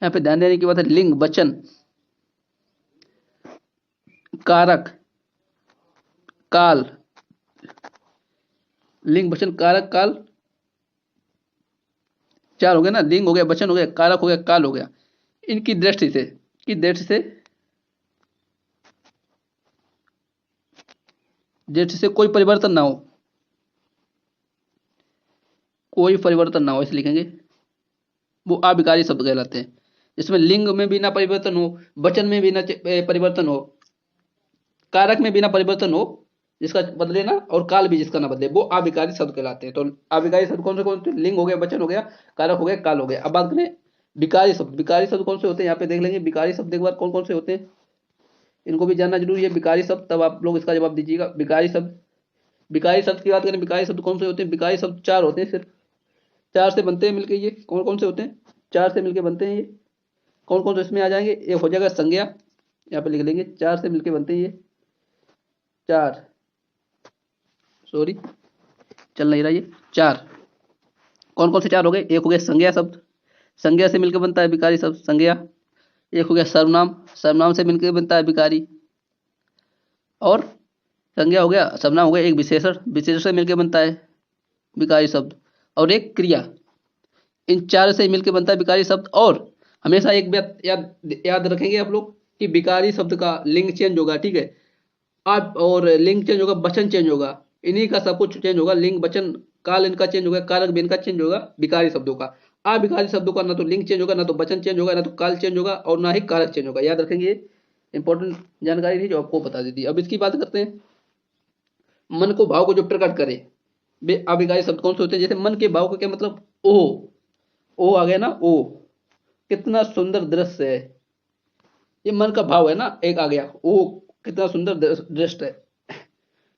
यहाँ पे ध्यान देने की बात है, लिंग, वचन, कारक, काल, लिंग, वचन, कारक, काल, चार हो गए ना, लिंग हो गया, वचन हो गया, कारक हो गया, काल हो गया। इनकी दृष्टि से, की दृष्टि से, दृष्टि से कोई परिवर्तन ना हो, कोई परिवर्तन ना हो ऐसे लिखेंगे, वो अविकारी शब्द कहलाते हैं। इसमें लिंग में भी ना परिवर्तन हो, वचन में भी ना परिवर्तन हो, कारक में भी ना परिवर्तन हो जिसका बदले ना, और काल भी जिसका ना बदले, वो अविकारी शब्द कहलाते हैं। तो अविकारी शब्द कौन से? लिंग हो गया, वचन हो गया, कारक हो गया, काल हो गया। अब बात करें विकारी शब्द। विकारी शब्द कौन से होते हैं? यहाँ पे देख लेंगे विकारी शब्द एक बार कौन कौन से होते हैं, इनको भी जानना जरूरी है। विकारी शब्द, तब आप लोग इसका जवाब दीजिएगा। विकारी शब्द, विकारी शब्द की बात करें, विकारी शब्द कौन से होते हैं? विकारी शब्द चार होते हैं, सिर्फ चार से बनते हैं मिलके। ये कौन कौन से होते हैं? चार से मिलके बनते हैं। ये कौन कौन से इसमें आ जाएंगे? एक हो जाएगा संज्ञा, यहाँ पे लिख लेंगे, चार से मिलके बनते हैं ये चार, सॉरी चल नहीं रहा, ये चार। कौन कौन से चार हो गए? एक हो गया संज्ञा शब्द, संज्ञा से मिलकर बनता है विकारी शब्द, संज्ञा। एक हो गया सर्वनाम, सर्वनाम से मिलकर बनता है विकारी। और संज्ञा हो गया, सर्वनाम हो गया, एक विशेषण, विशेषण से मिलकर बनता है विकारी शब्द। और एक क्रिया, इन चार से मिलकर बनता है विकारी शब्द। और हमेशा एक बात याद रखेंगे आप लोग कि विकारी शब्द का लिंग चेंज होगा, ठीक है। आप और लिंग चेंज होगा, वचन चेंज होगा, इन्हीं का सब कुछ चेंज होगा। लिंग, वचन, काल इनका चेंज होगा, कारक भी इनका चेंज होगा विकारी शब्दों का। अविकारी शब्दों का ना तो लिंग चेंज होगा, ना तो वचन चेंज होगा, ना तो काल चेंज होगा, और ना ही कारक चेंज होगा। याद रखेंगे, इंपॉर्टेंट जानकारी थी जो आपको बता दी थी। अब इसकी बात करते हैं, मन को, भाव को जो प्रकट करे, वे अविकारी शब्द कौन से होते हैं? जैसे मन के भाव का क्या मतलब? ओ आ गया ना, ओ कितना सुंदर दृश्य है, ये मन का भाव है ना, एक आ गया, ओ कितना सुंदर दृश्य है।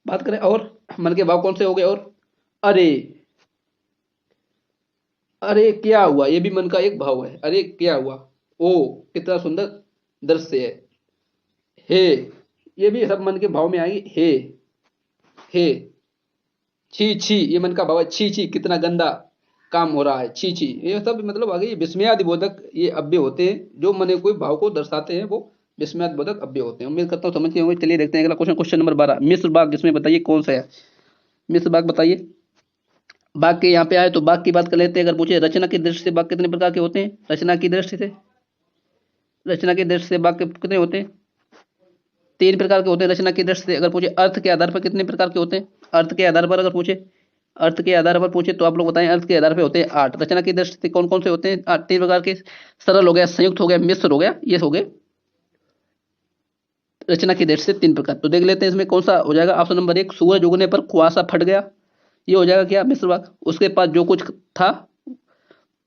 बात करें और मन के भाव कौन से हो गए? और अरे, अरे क्या हुआ, ये भी मन का एक भाव है, अरे क्या हुआ। ओ कितना सुंदर दृश्य है। हे, ये भी सब मन के भाव में आएगी। हे, छी छी, ये मन का भाव है, छी छी कितना गंदा काम हो रहा है, छी छी, ये सब मतलब आगे विस्मयादिबोधक ये अव्यय होते हैं जो मन कोई भाव को दर्शाते हैं, वो विस्मयादिबोधक अव्यय होते हैं। उम्मीद करता हूँ समझ गए होंगे। चलिए देखते हैं अगला क्वेश्चन, क्वेश्चन नंबर 12, मिश्र वाक्य, जिसमें बताइए कौन सा है मिश्र वाक्य, बताइए। वाक्य यहाँ पे आए तो वाक्य की बात कर लेते हैं। अगर पूछे रचना की दृष्टि से वाक्य कितने प्रकार के होते हैं? रचना की दृष्टि से, रचना की दृष्टि से वाक्य कितने होते हैं? तीन प्रकार के होते हैं रचना की दृष्टि से। अगर पूछे अर्थ के आधार पर कितने प्रकार के होते हैं? अर्थ के आधार पर अगर पूछे, अर्थ के आधार पर पूछे तो आप लोग बताएं, अर्थ के आधार पर होते हैं 8। रचना की दृष्टि से कौन कौन से होते हैं? 8, 3 प्रकार के। सरल हो गया, संयुक्त हो गया, मिश्र हो गया, ये हो गए रचना की दृष्टि से 3 प्रकार। तो देख लेते हैं इसमें कौन सा हो जाएगा। ऑप्शन नंबर 1, सूरज उगने पर कुआसा फट गया, ये हो जाएगा क्या? मिश्र वाक्य। उसके पास जो कुछ था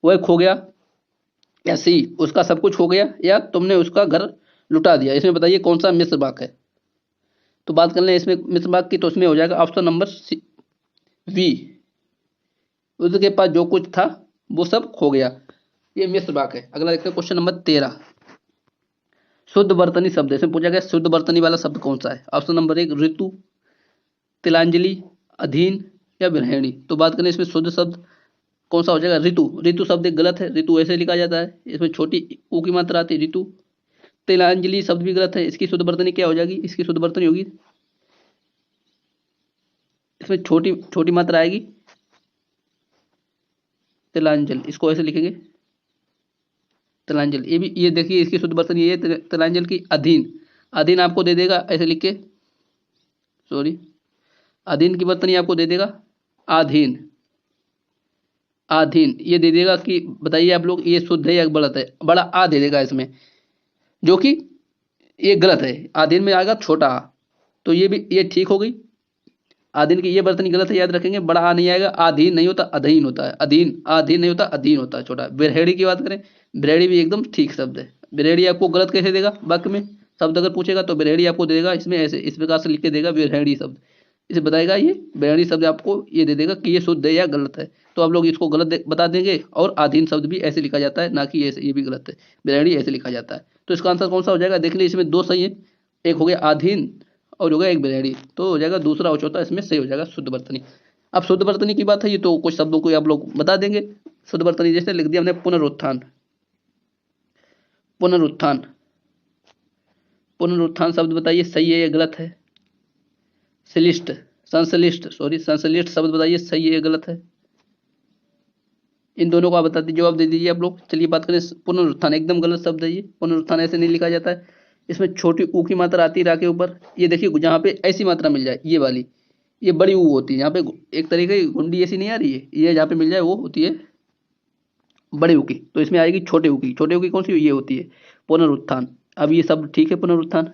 वह खो गया, या सी, उसका सब कुछ हो गया, या तुमने उसका घर लुटा दिया। इसमें बताइए कौन सा मिश्र वाक्य है। तो बात कर लें इसमें मिश्र वाक्य की, तो उसमें हो जाएगा ऑप्शन नंबर वी, उसके पास जो कुछ था वो सब खो गया, ये मिश्र वाक्य है। अगला देखते हैं क्वेश्चन नंबर 13, शुद्ध वर्तनी शब्द। इसमें पूछा गया शुद्ध वर्तनी वाला शब्द कौन सा है? ऑप्शन नंबर 1, ऋतु, तिलांजलि, अधीन, या विरहिणी। तो बात करें इसमें शुद्ध शब्द कौन सा हो जाएगा? ऋतु। ऋतु शब्द एक गलत है, ऋतु ऐसे लिखा जाता है, इसमें छोटी ऊ की मात्रा आती है, ऋतु। तिलांजलि शब्द भी गलत है, इसकी शुद्ध वर्तनी क्या हो जाएगी? इसकी शुद्ध वर्तनी होगी, इसमें छोटी छोटी मात्रा आएगी, तिलांजल, इसको ऐसे लिखेंगे तिलांजल। ये भी, ये देखिए इसकी शुद्ध वर्तनी ये तिलांजल की। अधीन, अधीन आपको दे देगा ऐसे लिख के, सॉरी, अधीन की वर्तनी आपको दे देगा आधीन, आधीन ये दे देगा कि बताइए आप लोग ये शुद्ध है या गलत है? बड़ा आ दे देगा इसमें, जो कि ये गलत है। आधीन में आएगा छोटा आ, तो ये भी ये ठीक हो गई। आधीन की ये वर्तनी गलत है, याद रखेंगे, बड़ा आ नहीं आएगा। आधीन नहीं होता, अधीन होता है। अधीन, आधीन नहीं होता, अधीन होता है, छोटा। बिरहेड़ी की बात करें, बिरहेड़ी भी एकदम ठीक शब्द है। बिरहेड़ी आपको गलत कैसे देगा? वाक्य में शब्द अगर पूछेगा तो बिरहेड़ी आपको दे देगा इसमें ऐसे, इस प्रकार से लिख के देगा बिरहेड़ी शब्द, इसे बताएगा ये बिरहेड़ी शब्द आपको ये दे देगा कि ये शुद्ध है या गलत है। तो आप लोग इसको गलत बता देंगे। और आधीन शब्द भी ऐसे लिखा जाता है, ना कि ऐसे, ये भी गलत है, बिरहेड़ी ऐसे लिखा जाता है। तो इसका आंसर कौन सा हो जाएगा? देख लीजिए इसमें दो सही है, एक हो गया आधीन और होगा एक बिलेड़ी, तो हो जाएगा दूसरा और चौथा इसमें सही हो जाएगा शुद्ध वर्तनी। अब शुद्ध वर्तनी की बात है, ये तो कुछ शब्दों को आप लोग बता देंगे। शुद्ध वर्तनी जैसे लिख दिया हमने पुनरुत्थान, पुनरुत्थान, पुनरुत्थान शब्द बताइए सही है या गलत है। श्लिष्ट, संश्लिष्ट, सॉरी संश्लिष्ट शब्द बताइए सही है या गलत है। इन दोनों को आप बता दीजिए, जवाब दे दीजिए आप लोग। चलिए बात करें पुनरुत्थान, एकदम गलत शब्द है ये, पुनरुत्थान ऐसे नहीं लिखा जाता है। इसमें छोटी ऊ की मात्रा आती है रा के ऊपर, ये देखिए जहाँ पे ऐसी मात्रा मिल जाए ये वाली, ये बड़ी ऊ होती है, यहाँ पे एक तरीके की गुंडी ऐसी नहीं आ रही है, ये जहाँ पे मिल जाए वो होती है बड़ी ऊ की, तो इसमें आएगी छोटे ऊ की। छोटे ऊ की कौन सी, ये होती है पुनरुत्थान। अब ये सब ठीक है पुनरुत्थान।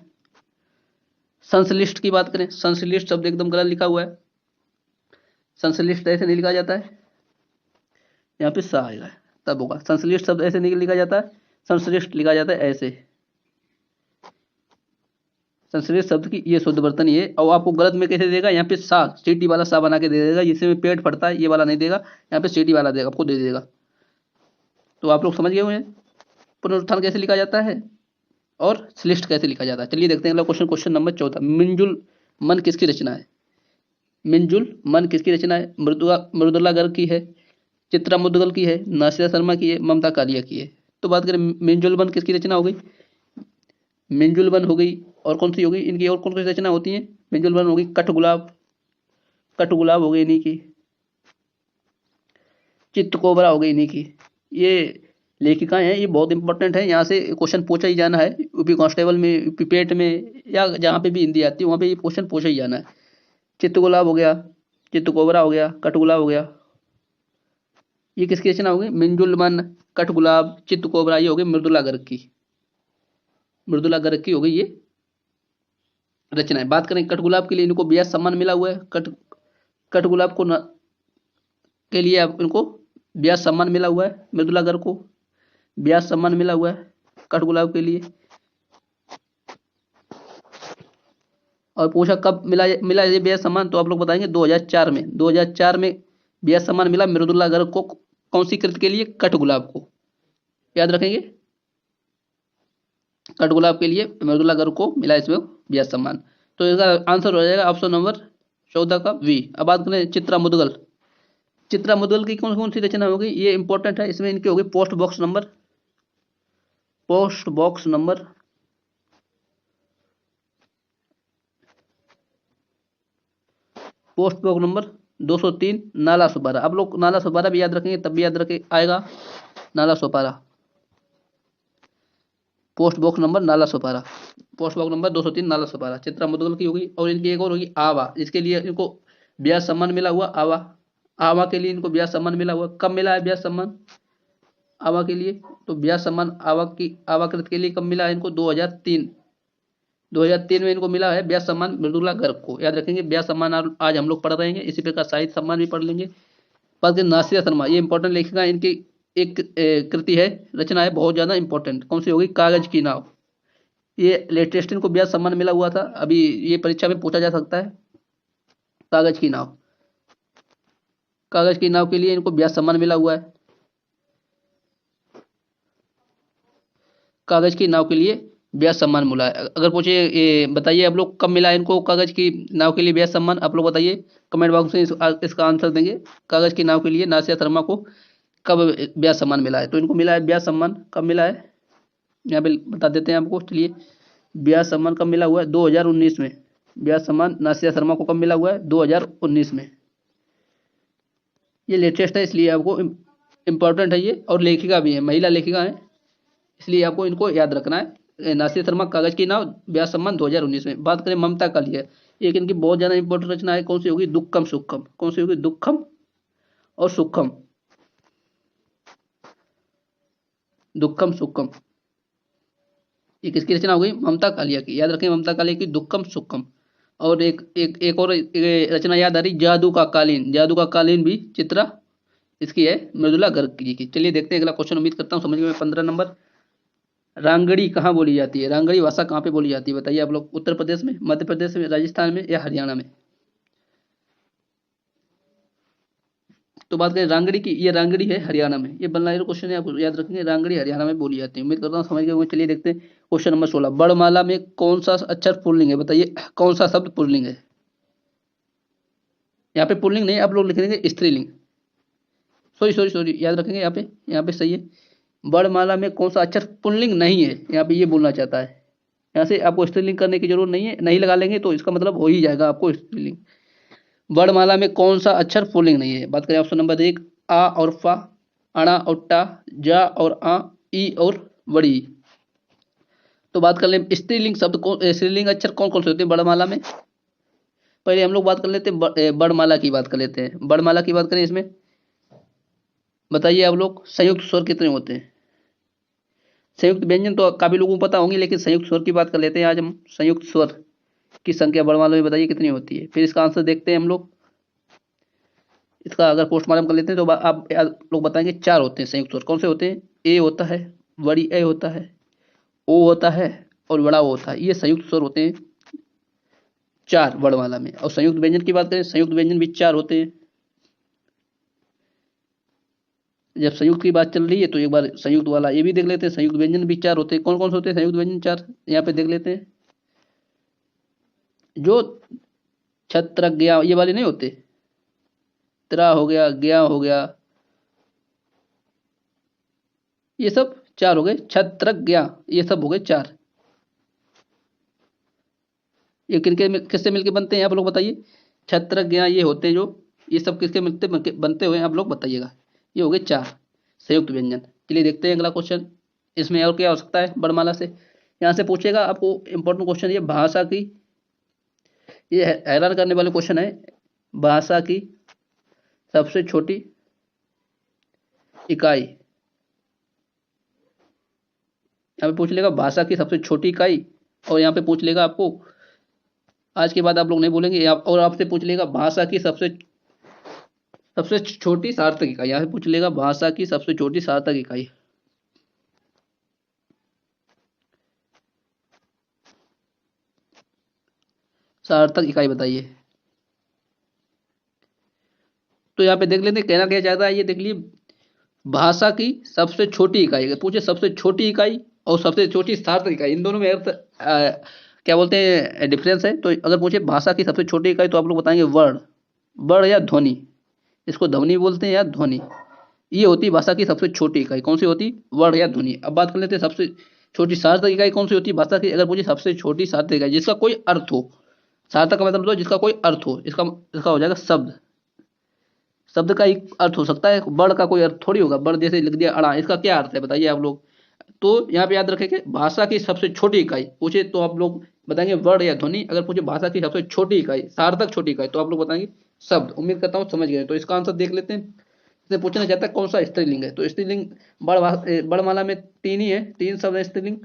संश्लिष्ट की बात करें, संश्लिष्ट शब्द एकदम गलत लिखा हुआ है, संश्लिष्ट ऐसे नहीं लिखा जाता है, यहाँ पे सा आएगा तब होगा। संश्लिष्ट शब्द ऐसे नहीं लिखा जाता है, संश्लिष्ट लिखा जाता है ऐसे। संश्लिष्ट शब्द की ये शुद्ध वर्तनी है। और आपको गलत में कैसे देगा, यहाँ पे सा सीटी वाला सा बना के दे देगा, जिसमें पेट फटता है ये वाला नहीं देगा, यहाँ पे सीटी वाला देगा आपको दे देगा। तो आप लोग समझ गए हुए पुनरुत्थान कैसे लिखा जाता है और श्लिष्ट कैसे लिखा जाता है। चलिए देखते हैं अगला क्वेश्चन, क्वेश्चन नंबर 14। मिंजुल मन किसकी रचना है। मिंजुल मन किसकी रचना है। मृदुला गर्ग की है, चित्रा मुद्गल की है, नासिरा शर्मा की है, ममता कालिया की है। तो बात करें मिंजुल मन किसकी रचना हो गई, मिंजुल बन हो गई, और कौन सी हो गई इनकी, और कौन सी रचना होती है। मिंजुल बन हो गई, कठ गुलाब, कठ गुलाब हो गई इन्हीं की, चित्त कोबरा हो गई इन्हीं की। ये लेखिकाएं हैं, ये बहुत इंपॉर्टेंट है, यहाँ से क्वेश्चन पूछा ही जाना है। यूपी कांस्टेबल में, यूपी पेट में, या जहाँ पे भी हिंदी आती है वहाँ पे ये क्वेश्चन पूछा ही जाना है। चित्त गुलाब हो गया, चित्त कोबरा हो गया, कठ गुलाब हो गया, ये किसकी रचना होगी। मिंजुल मन, कठ गुलाब, चित्त कोबरा, ये हो गई मृदुला गर्ग की, मृदुला गर्ग की हो गई ये रचना है। बात करें कठ गुलाब के लिए, इनको ब्यास सम्मान मिला हुआ है। कठ गुलाब को के लिए अब इनको ब्यास सम्मान मिला हुआ है, मृदुला गर्ग को ब्यास सम्मान मिला हुआ है कठ गुलाब के लिए। और पूछा कब मिला मिला ये ब्यास सम्मान, तो आप लोग बताएंगे 2004 में, 2004 में ब्यास सम्मान मिला मृदुला गर्ग को। कौन सी कृति के लिए, कठ गुलाब को, याद रखेंगे कठ गुलाब के लिए मृदुला गर्ग को मिला इसमें ब्यास सम्मान। तो इसका आंसर हो जाएगा ऑप्शन नंबर 14 का वी। अब बात करें चित्रा मुद्गल, चित्रा मुद्गल की कौन कौन सी रचना होगी, ये इंपॉर्टेंट है। इसमें इनकी होगी post box number, post box number, post box number 203, नाला सुपारा। आप लोग नाला सुपारा भी याद रखेंगे तब भी याद रखे आएगा, नाला सुपारा, पोस्ट बॉक्स नंबर नाला सुपारा, पोस्ट बॉक्स नंबर 203 नाला सुपारा चित्रा मुद्गल की होगी। और इनकी एक और होगी आवा, जिसके लिए इनको ब्यास सम्मान मिला हुआ आवा, आवा के लिए इनको ब्यास सम्मान मिला हुआ। कब मिला है ब्यास सम्मान आवा के लिए, तो ब्यास सम्मान आवा की आवाकृत के लिए कब मिला है इनको, 2003, 2003 में इनको मिला है ब्यास सम्मान मृदुला गर्ग को, याद रखेंगे। ब्यास सम्मान आज हम लोग पढ़ रहे हैं, इसी प्रकार साहित्य सम्मान भी पढ़ लेंगे। बात नासिरा शर्मा, ये इंपॉर्टेंट लेखिका, इनकी एक कृति है, रचना है बहुत ज्यादा इंपॉर्टेंट। कौन सी होगी, कागज की नाव। ये लेटेस्ट इनको ब्यास सम्मान मिला हुआ था, अभी ये परीक्षा में पूछा जा सकता है। कागज की नाव, कागज की नाव के लिए इनको ब्यास सम्मान मिला हुआ है, कागज की नाव के लिए ब्यास सम्मान मिला है। अगर पूछे ये बताइए आप लोग कब मिला इनको कागज की नाव के लिए ब्यास सम्मान, आप लोग बताइए कमेंट बॉक्स में इसका आंसर देंगे। कागज की नाव के लिए नासिरा शर्मा को कब ब्यास सम्मान मिला है, तो इनको मिला है ब्यास सम्मान कब मिला है, यहाँ पे बता देते हैं आपको। चलिए ब्यास सम्मान कब मिला हुआ है, 2019 में। ब्यास सम्मान नासिरा शर्मा को कब मिला हुआ है, 2019 में। ये लेटेस्ट है इसलिए आपको इम्पोर्टेंट है ये, और लेखिका भी है, महिला लेखिका है, इसलिए आपको इनको याद रखना है। नासिरा शर्मा कागज की नाव ब्यास सम्मान 2019 में। बात करें ममता कालिया, एक इनकी बहुत ज्यादा इंपॉर्टेंट रचना है, कौन सी होगी, दुक्खम सुखम। कौन सी होगी, दुक्खम और सुखम, दुक्खम सुखम, ये किसकी रचना हो गई, ममता कालिया की, याद रखें ममता कालिया की दुक्खम सुखम। और एक और रचना याद आ रही, जादू का कालीन, जादू का कालीन भी चित्रा इसकी है मृदुला गर्ग जी की। चलिए देखते हैं अगला क्वेश्चन, उम्मीद करता हूँ समझ में। 15 नंबर, रांगड़ी कहाँ बोली जाती है, रांगड़ी भाषा कहाँ पे बोली जाती है बताइए आप लोग। उत्तर प्रदेश में, मध्य प्रदेश में, राजस्थान में या हरियाणा में। तो बात करें रांगड़ी की, ये रांगड़ी है हरियाणा में, ये बनना क्वेश्चन है, आपको याद रखेंगे, रांगड़ी हरियाणा में बोली जाती है। उम्मीद करता हूँ समझ गए होंगे। चलिए देखते हैं क्वेश्चन नंबर 16, बड़माला में कौन सा अक्षर पुल्लिंग है, बताइए कौन सा शब्द पुल्लिंग है। यहाँ पे पुल्लिंग नहीं, आप लोग लिख देंगे स्त्रीलिंग, सॉरी सॉरी सॉरी, याद रखेंगे यहाँ पे सही है। बड़माला में कौन सा अक्षर पुल्लिंग नहीं है, यहाँ पे ये बोलना चाहता है। यहाँ से आपको स्त्रीलिंग करने की जरूरत नहीं है, नहीं लगा लेंगे तो इसका मतलब हो ही जाएगा आपको स्त्रीलिंग। वर्णमाला में कौन सा अक्षर पुल्लिंग नहीं है, बात करें ऑप्शन नंबर 1, आ और फा, अणा और टा, जा और आ, ई और वड़ी। तो बात कर लें स्त्रीलिंग शब्द कौन, स्त्रीलिंग अक्षर कौन कौन से होते हैं वर्णमाला में। पहले हम लोग बात कर लेते हैं वर्णमाला की बात कर लेते हैं। वर्णमाला की बात करें इसमें बताइए आप लोग संयुक्त स्वर कितने होते हैं। संयुक्त व्यंजन तो काफी लोगों को पता होंगे, लेकिन संयुक्त स्वर की बात कर लेते हैं आज हम। संयुक्त स्वर की संख्या वर्णमाला में बताइए कितनी होती है, फिर इसका आंसर देखते हैं हम लोग। इसका अगर पोस्टमार्टम कर लेते हैं तो आप लोग बताएंगे 4 होते हैं संयुक्त स्वर। कौन से होते हैं, ए होता है, बड़ी ए होता है, ओ होता है और बड़ा ओ होता है। ये संयुक्त स्वर होते हैं 4 वर्णमाला में। और संयुक्त व्यंजन की बात करें, संयुक्त व्यंजन भी 4 होते हैं। जब संयुक्त की बात चल रही है तो एक बार संयुक्त वाला ये भी देख लेते हैं, संयुक्त व्यंजन भी 4 होते हैं। कौन कौन से होते हैं संयुक्त व्यंजन 4, यहाँ पे देख लेते हैं। जो छत्र गया ये वाले नहीं होते, त्रा हो गया, गया हो गया, ये सब 4 हो गए। छत्र गया ये सब हो गए 4। ये किससे मिलके बनते हैं आप लोग बताइए। छत्र गया ये होते हैं जो, ये सब किसके मिलते बनते हुए आप लोग बताइएगा। ये हो गए 4 संयुक्त व्यंजन। चलिए देखते हैं अगला क्वेश्चन, इसमें और क्या हो सकता है वर्णमाला से। यहाँ से पूछेगा आपको इंपॉर्टेंट क्वेश्चन, ये भाषा की, ये हैरान करने वाले क्वेश्चन है। भाषा की सबसे छोटी इकाई, यहाँ पे पूछ लेगा भाषा की सबसे छोटी इकाई, और यहाँ पे पूछ लेगा आपको, आज के बाद आप लोग नहीं बोलेंगे और आपसे पूछ लेगा भाषा की सबसे छोटी सार्थक इकाई। यहाँ से पूछ लेगा भाषा की सबसे छोटी सार्थक इकाई। सार्थक इकाई बताइए। तो यहाँ पे देख लेते हैं कहना क्या चाहता है, ये देख लीजिए भाषा की सबसे छोटी इकाई। अगर पूछे सबसे छोटी इकाई और सबसे छोटी सार्थक इकाई, इन दोनों में अर्थ क्या बोलते हैं डिफरेंस है। तो अगर पूछे भाषा की सबसे छोटी इकाई तो आप लोग बताएंगे वर्ण, वर्ण या ध्वनि, इसको ध्वनि बोलते हैं या ध्वनि। ये होती भाषा की सबसे छोटी इकाई, कौन सी होती, वर्ण या ध्वनि। अब बात कर लेते हैं सबसे छोटी सार्थक इकाई कौन सी होती है भाषा की। अगर पूछे सबसे छोटी सार्थक इकाई जिसका कोई अर्थ हो, सार्थक का मतलब जिसका कोई अर्थ हो, इसका हो जाएगा शब्द। शब्द का एक अर्थ हो सकता है, वर्ण का कोई अर्थ थोड़ी होगा। वर्ण जैसे लिख दिया अड़ा, इसका क्या अर्थ है बताइए आप लोग। तो यहाँ पे याद रखेंगे भाषा की सबसे छोटी इकाई पूछे तो आप लोग बताएंगे वर्ण या ध्वनि। अगर पूछे भाषा की सबसे छोटी इकाई सार्थक छोटी इकाई तो आप लोग बताएंगे शब्द। उम्मीद करता हूँ समझ गए। तो इसका आंसर देख लेते हैं। इसने पूछना चाहता है कौन सा स्त्रीलिंग है, तो स्त्रीलिंग बड़माला में 3 ही है, 3 शब्द है स्त्रीलिंग,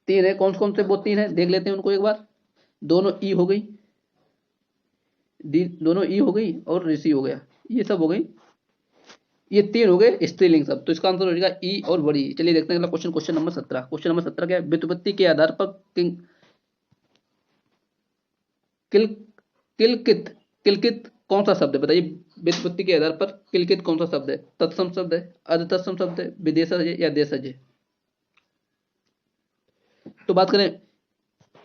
3 है। कौन कौन से वो 3 है देख लेते हैं उनको एक बार। दोनों ई हो गई, दोनों ई हो गई और ऋषि हो गया, ये सब हो गई, ये 3 हो गए स्त्रीलिंग शब्द। तो इसका आंसर हो जाएगा ई और बड़ी। चलिए देखते हैं अगला question, question number 17। Question number 17 क्या है, व्युत्पत्ति के आधार पर किल किलकित किलकित कौन सा शब्द है बताइए। व्युत्पत्ति के आधार पर किलकित कौन सा शब्द है, तत्सम शब्द है, अर्ध तत्सम शब्द है, विदेशज है या देशज है। तो बात करें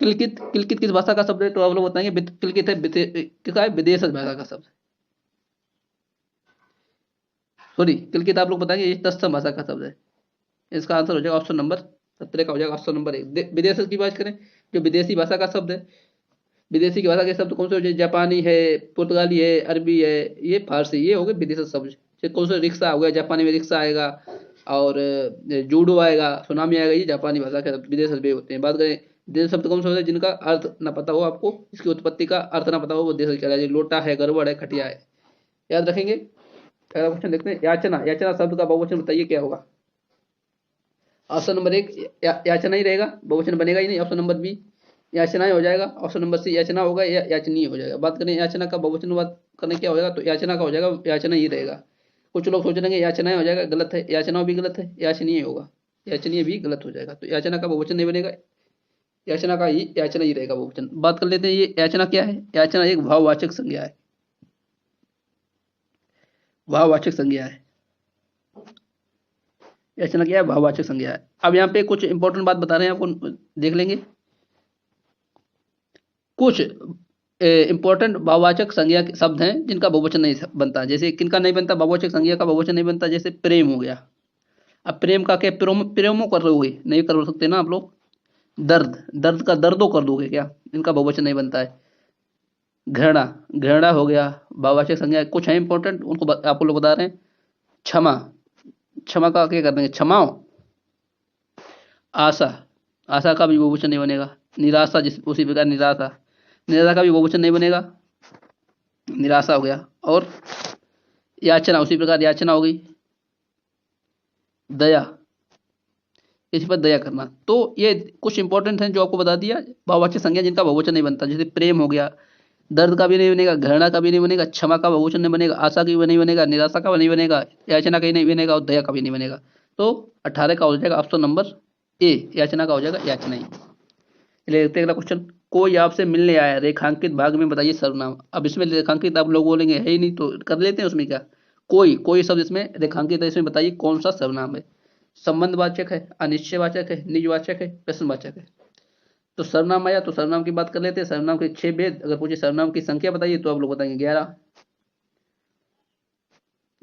किलकित, किलकित किस भाषा का शब्द है तो आप लोग बताएंगे किलकित है किसका है, विदेशज भाषा का शब्द। सॉरी किलकित आप लोग बताएंगे ये तत्सम भाषा का शब्द है। इसका आंसर हो जाएगा ऑप्शन नंबर 17 का हो जाएगा ऑप्शन नंबर 1। विदेशज की बात करें जो विदेशी भाषा का शब्द है, विदेशी की भाषा के शब्द कौन से हो जाए, जापानी है, पुर्तगाली है, अरबी है, ये फारसी, ये हो गए विदेशी शब्द। जैसे कौन सा रिक्शा हो गया, जापानी में रिक्शा आएगा, और जूडो आएगा, सुनामी आएगा, ये जापानी भाषा के विदेश शब्द होते हैं। बात करें देश शब्द कौन सा होता है जिनका अर्थ ना पता हो आपको, इसकी उत्पत्ति का अर्थ ना पता हो, वो देश कहलाए। लोटा है, गड़बड़ है, खटिया है, याद रखेंगे। अगला क्वेश्चन देखते हैं, याचना, याचना शब्द का बहुवचन बताइए क्या होगा। ऑप्शन नंबर 1 याचना ही रहेगा, बहुवचन बनेगा ही नहीं। ऑप्शन नंबर बी याचनाएं हो जाएगा। ऑप्शन नंबर सी याचना होगा या याचनीय हो जाएगा। बात करें याचना का बहुवचन बात करने क्या होगा तो याचना का हो जाएगा, याचना ही रहेगा। कुछ लोग सोच रहे याचनाएं हो जाएगा, गलत है, याचना भी गलत है, याचनीय होगा, याचनीय भी गलत हो जाएगा। तो याचना का बहुवचन नहीं बनेगा, याचना का ही याचना ही रहेगा बहुवचन। बात कर लेते हैं ये याचना क्या है। याचना एक भाववाचक संज्ञा है। भाववाचक संज्ञा है। याचना क्या है? भाववाचक संज्ञा है। अब यहाँ पे कुछ इंपॉर्टेंट बात बता रहे हैं आपको, देख लेंगे। कुछ इंपॉर्टेंट भाववाचक संज्ञा के शब्द हैं जिनका बहुवचन नहीं बनता। जैसे किनका नहीं बनता? भाववाचक संज्ञा का बहुवचन नहीं बनता। जैसे प्रेम हो गया। अब प्रेम का क्या? प्रेमो कर दोगे? नहीं कर सकते ना आप लोग। दर्द, दर्द का दर्दो कर दोगे क्या? इनका बहुवचन नहीं बनता है। घृणा, घृणा हो गया भाववाचक संज्ञा। कुछ है इंपॉर्टेंट, उनको आपको लोग बता रहे हैं। क्षमा, क्षमा का क्या कर देंगे? क्षमाओ। आशा, आशा का भी बहुवचन नहीं बनेगा। निराशा, जिस उसी प्रकार निराशा, निराशा का भी बहुवचन नहीं बनेगा। निराशा हो गया। और याचना, उसी प्रकार याचना हो गई। दया, इस पर दया करना। तो ये कुछ इंपॉर्टेंट हैं जो आपको बता दिया, भाववाचक संज्ञा जिनका बहुवचन नहीं बनता। जैसे प्रेम हो गया, दर्द का भी नहीं बनेगा, घृणा का भी नहीं बनेगा, क्षमा का बहुवचन नहीं बनेगा, आशा की भी नहीं बनेगा, निराशा का भी नहीं बनेगा, याचना का ही नहीं बनेगा और दया का भी नहीं बनेगा। तो 18 का हो जाएगा ऑप्शन नंबर ए, याचना का हो जाएगा याचना ही। देखते अगला क्वेश्चन। कोई आपसे मिलने आया, रेखांकित भाग में बताइए सर्वनाम। अब इसमें रेखांकित आप लोग बोलेंगे है ही नहीं, तो कर लेते हैं उसमें क्या। कोई, कोई शब्द इसमें रेखांकित है, इसमें बताइए कौन सा सर्वनाम है। संबंधवाचक है, अनिश्चयवाचक है, निजवाचक है, प्रश्नवाचक है। तो सर्वनाम आया तो सर्वनाम की बात कर लेते हैं। सर्वनाम के 6 भेद। अगर पूछे सर्वनाम की संख्या बताइए तो आप लोग बताएंगे 11।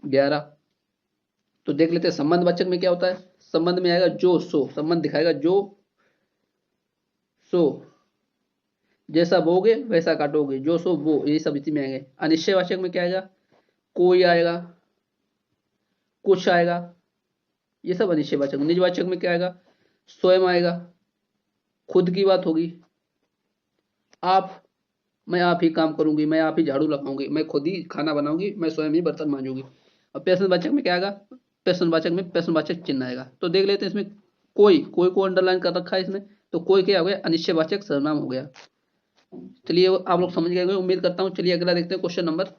11। तो देख लेते हैं संबंधवाचक में क्या होता है। संबंध में आएगा जो सो, संबंध दिखाएगा जो सो। जैसा बोगे वैसा काटोगे, जो सो वो, ये सब इसी में आएंगे। अनिश्चयवाचक में क्या आएगा? कोई आएगा, कुछ आएगा, ये सब अनिश्चयवाचक। निजवाचक में क्या आएगा? स्वयं आएगा, खुद की बात होगी। आप, मैं आप ही काम करूंगी, मैं आप ही झाड़ू लगाऊंगी, मैं खुद ही खाना बनाऊंगी, मैं स्वयं ही बर्तन मांजूंगी। और प्रश्नवाचक में क्या आएगा? प्रश्नवाचक में प्रश्नवाचक चिन्ह आएगा। तो देख लेते हैं इसमें कोई, कोई को अंडरलाइन कर रखा है इसमें। तो कोई क्या हो गया? अनिश्चयवाचक सर्वनाम हो गया। चलिए आप लोग समझ गए उम्मीद करता हूँ। चलिए अगला देखते हैं क्वेश्चन नंबर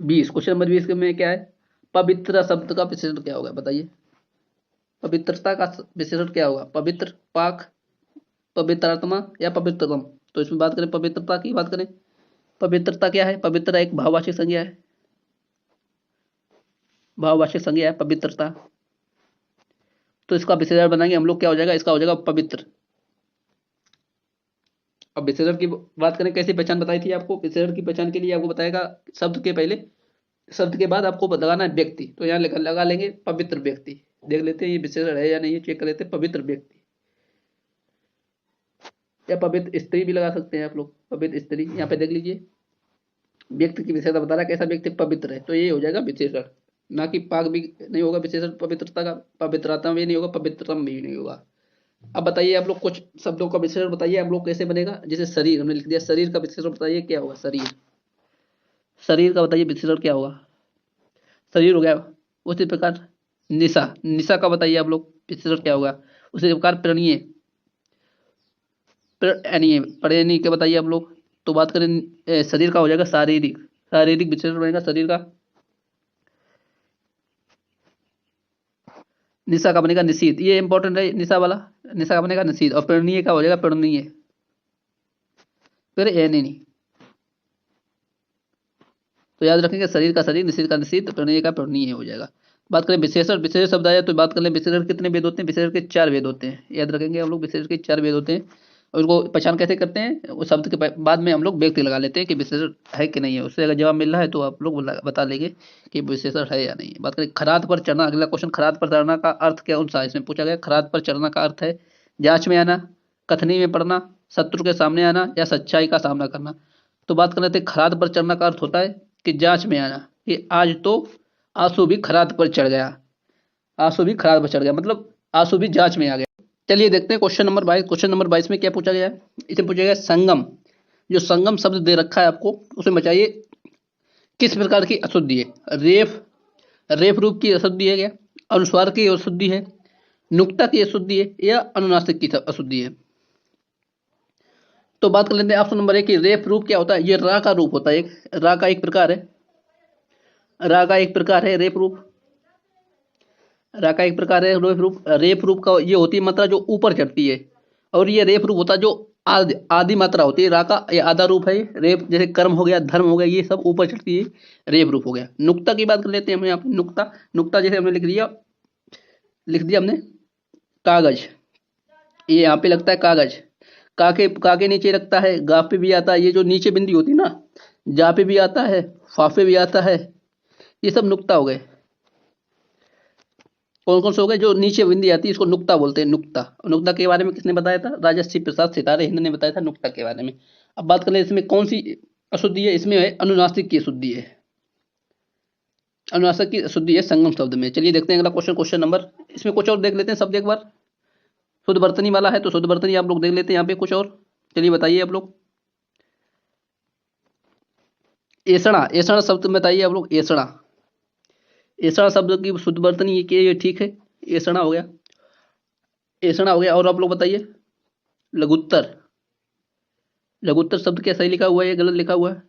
20। क्वेश्चन नंबर 20 में क्या है? पवित्र शब्द का विशेषण क्या होगा बताइए। पवित्रता का विशेषण क्या होगा? पवित्र, पाक, पवित्रात्मा या पवित्रतम। तो इसमें बात करें पवित्रता की, बात करें पवित्रता क्या है? पवित्र एक भाववाचक संज्ञा है, भाववाचक संज्ञा है पवित्रता। तो इसका विशेषण बनाएंगे हम लोग, क्या हो जाएगा? इसका हो जाएगा पवित्र। अब विशेषण की बात करें, कैसी पहचान बताई थी आपको? विशेषण की पहचान के लिए आपको बताएगा शब्द के पहले, शब्द के बाद आपको लगाना है व्यक्ति। तो यहाँ लगा लेंगे पवित्र व्यक्ति। देख लेते हैं ये विशेषण है या नहीं, चेक कर लेते हैं। पवित्र व्यक्ति या पवित्र स्त्री भी लगा सकते हैं आप लोग, पवित्र स्त्री। यहाँ पे देख लीजिए व्यक्ति की विशेषता बता रहा है कैसा व्यक्ति पवित्र है, तो ये हो जाएगा विशेषण। ना कि पाक भी नहीं होगा विशेषण पवित्रता का, पवित्रता भी नहीं होगा, पवित्रतम भी नहीं होगा। अब बताइए आप लोग कुछ शब्दों का विशेषण बताइए आप लोग कैसे बनेगा। जैसे शरीर हमने लिख दिया, शरीर का विशेषण बताइए क्या होगा? शरीर, शरीर का बताइए विशेषण क्या होगा? शरीर हो गया। उसी प्रकार निशा, निशा का बताइए आप लोग विशेषण क्या होगा? उसी प्रकार प्रणीय, प्रणीय के बताइए आप लोग। तो बात करें शरीर का हो जाएगा शारीरिक, शारीरिक विशेषण बनेगा शरीर का। निशा का बनेगा निशीथ, ये इंपॉर्टेंट है निशा वाला। निशा का बनेगा निशीथ। और प्रणीय का हो जाएगा प्रणीय, फिर ए नहीं। तो याद रखेंगे शरीर का शरीर, निशीथ का निशीथ, प्रणीय का प्रणीय हो जाएगा। बात करें विशेषण, विशेष शब्द आया तो बात कर लें विशेषण कितने भेद होते हैं? विशेषण के 4 भेद होते हैं, याद रखेंगे हम लोग। विशेषण के 4 भेद होते हैं। और उसको पहचान कैसे करते हैं? उस शब्द के बाद में हम लोग व्यक्ति लगा लेते हैं कि विशेषण है कि नहीं है। उससे अगर जवाब मिल रहा है तो आप लोग बता लेंगे कि विशेषण है या नहीं। बात करें खराद पर चढ़ना, अगला क्वेश्चन। खराद पर चढ़ना का अर्थ क्या सा इसमें पूछा गया। खराद पर चढ़ना का अर्थ है जांच में आना, कथनी में पड़ना, शत्रु के सामने आना या सच्चाई का सामना करना। तो बात कर लेते हैं खराद पर चढ़ना का अर्थ होता है कि जांच में आना, कि आज तो आंसू भी खराद पर चढ़ गया, आंसू भी खराद पर चढ़ गया, मतलब आंसू भी जांच में आ गया। चलिए देखते हैं क्वेश्चन नंबर 22। क्वेश्चन नंबर 22 में क्या पूछा गया है? इसे पूछा गया संगम। जो संगम शब्द दे रखा है आपको, उसमें बताइए किस प्रकार की अशुद्धि है। रेफ, रेफ रूप की अशुद्धि है क्या? अनुस्वार की अशुद्धि है, नुक्ता की अशुद्धि है या अनुनासिक की अशुद्धि है? तो बात कर लेते हैं ऑप्शन नंबर 1 की रेफ रूप क्या होता है? ये रा का रूप होता है, एक रा का एक प्रकार है, रा का एक प्रकार है रेफ रूप। रा का एक प्रकार है रेफ रूप। रेफ रूप का ये होती है मात्रा जो ऊपर चढ़ती है, और ये रेफ रूप होता है जो आदि आदि मात्रा होती है रा का, ये आधा रूप है ये। रेप जैसे कर्म हो गया, धर्म हो गया, ये सब ऊपर चढ़ती है, रेप रूप हो गया। नुक्ता की बात कर लेते हैं हम यहाँ पे। नुक्ता, नुक्ता जैसे हमने लिख दिया हमने कागज, ये यहाँ पे लगता है कागज। का के नीचे लगता है, गा पे भी आता है, ये जो नीचे बिंदी होती है ना, जा पे भी आता है, फा पे भी आता है, ये सब नुक्ता हो गए। कौन कौन से हो गए? जो नीचे बिंदी आती है इसको नुक्ता बोलते हैं, नुक्ता। नुक्ता के बारे में किसने बताया था? राजर्षि प्रसाद सितारे हिंद ने बताया था नुक्ता के बारे में। अब बात कर ले इसमें कौन सी अशुद्धि है? इसमें है अनुनासिक की अशुद्धि है, अनुनासिक की अशुद्धि है संगम शब्द में। चलिए देखते हैं अगला क्वेश्चन, क्वेश्चन नंबर, इसमें कुछ और देख लेते हैं शब्द एक बार। शुद्ध वर्तनी वाला है तो शुद्ध वर्तनी आप लोग देख लेते हैं यहाँ पे कुछ और। चलिए बताइए आप लोग। एसड़ा, एसड़ा शब्द बताइए आप लोग। एसड़ा, एसड़ा शब्द की शुद्ध वर्तनी ये क्या? ये ठीक है, एसड़ा हो गया, एसड़ा हो गया। और आप लोग बताइए लघुत्तर, लघुत्तर शब्द क्या सही लिखा हुआ है या गलत लिखा हुआ है?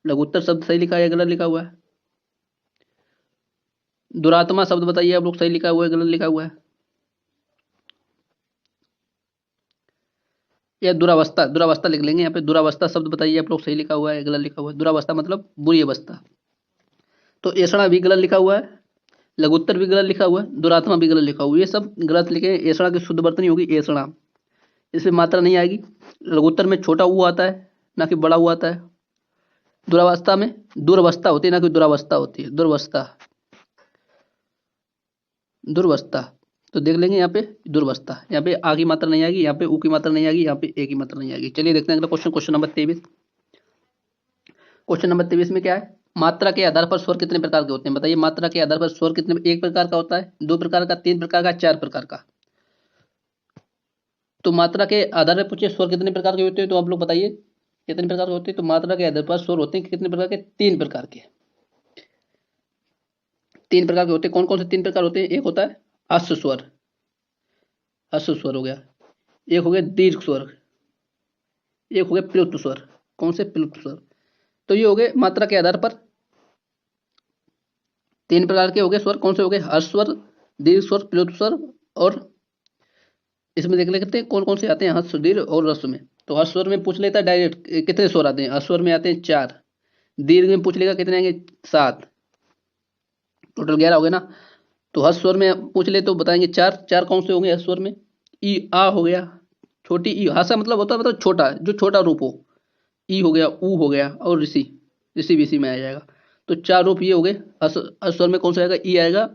लघुत्तर शब्द सही लिखा है या गलत लिखा हुआ है? दुरात्मा शब्द बताइए आप लोग, सही लिखा हुआ है गलत लिखा हुआ है? या दुरावस्था, दुरावस्था लिख लेंगे यहाँ पे। दुरावस्था शब्द बताइए आप लोग, सही लिखा हुआ है गलत लिखा हुआ है? दुरावस्था मतलब बुरी अवस्था। तो एसड़ा भी गलत लिखा हुआ है, लघुत्तर भी गलत लिखा हुआ है, दुरात्मा भी गलत लिखा हुआ है, ये सब गलत लिखे। एसड़ा की शुद्ध वर्तनी होगी एसड़ा, इसमें मात्रा नहीं आएगी। लघुत्तर में छोटा ऊ आता है ना कि बड़ा ऊ आता है। दुरावस्था में दुर्वस्था होती है ना कि दुरावस्था होती है, दुर्वस्था, दुर्वस्था। तो देख लेंगे यहाँ पे दुर्वस्था, यहाँ पे आ की मात्रा नहीं आएगी, यहाँ पे ऊ की मात्रा नहीं आएगी, यहाँ पे ए की मात्रा नहीं आएगी। चलिए देखते हैं अगला question, question number 23। Question number 23 में क्या है? मात्रा के आधार पर स्वर कितने प्रकार के होते हैं? बताइए मात्रा के आधार पर स्वर कितने, एक प्रकार का होता है, दो प्रकार का, तीन प्रकार का, चार प्रकार का? तो मात्रा के आधार पर पूछिए स्वर कितने प्रकार के होते हैं, तो आप लोग बताइए कितने प्रकार के होते हैं? तो मात्रा के आधार पर स्वर होते हैं कितने प्रकार के? तीन प्रकार के, तीन प्रकार के होते हैं। कौन कौन से तीन प्रकार होते हैं? एक होता है अश्व स्वर, अश्व स्वर हो गया। एक हो गया दीर्घ स्वर, एक हो गया प्लुत स्वर। कौन से? प्लुत स्वर। तो ये हो गए मात्रा के आधार पर तीन प्रकार के हो गए स्वर। कौन से हो गए? हर्ष स्वर, दीर्घ स्वर, प्लुत स्वर। और इसमें देख लेते हैं कौन कौन से आते हैं हर्ष, दीर्घ और रस्व में। तो हर्ष स्वर में पूछ लेता है डायरेक्ट कितने स्वर आते हैं, हर्ष स्वर में आते हैं 4। दीर्घ में पूछ लेगा कितने आएंगे? 7, टोटल 11 हो गए ना। तो हर्ष स्वर में पूछ ले तो बताएंगे 4, 4 कौन से होंगे हर्ष स्वर में? ई आ हो गया, छोटी ई, हासा मतलब होता है मतलब छोटा, जो छोटा रूप हो। ई हो गया, ऊ हो गया, और ऋषि, ऋषि भी इसी में आ जाएगा। तो 4 रूप ये हो गए। हर्ष स्वर में कौन सा आएगा? ई आएगा,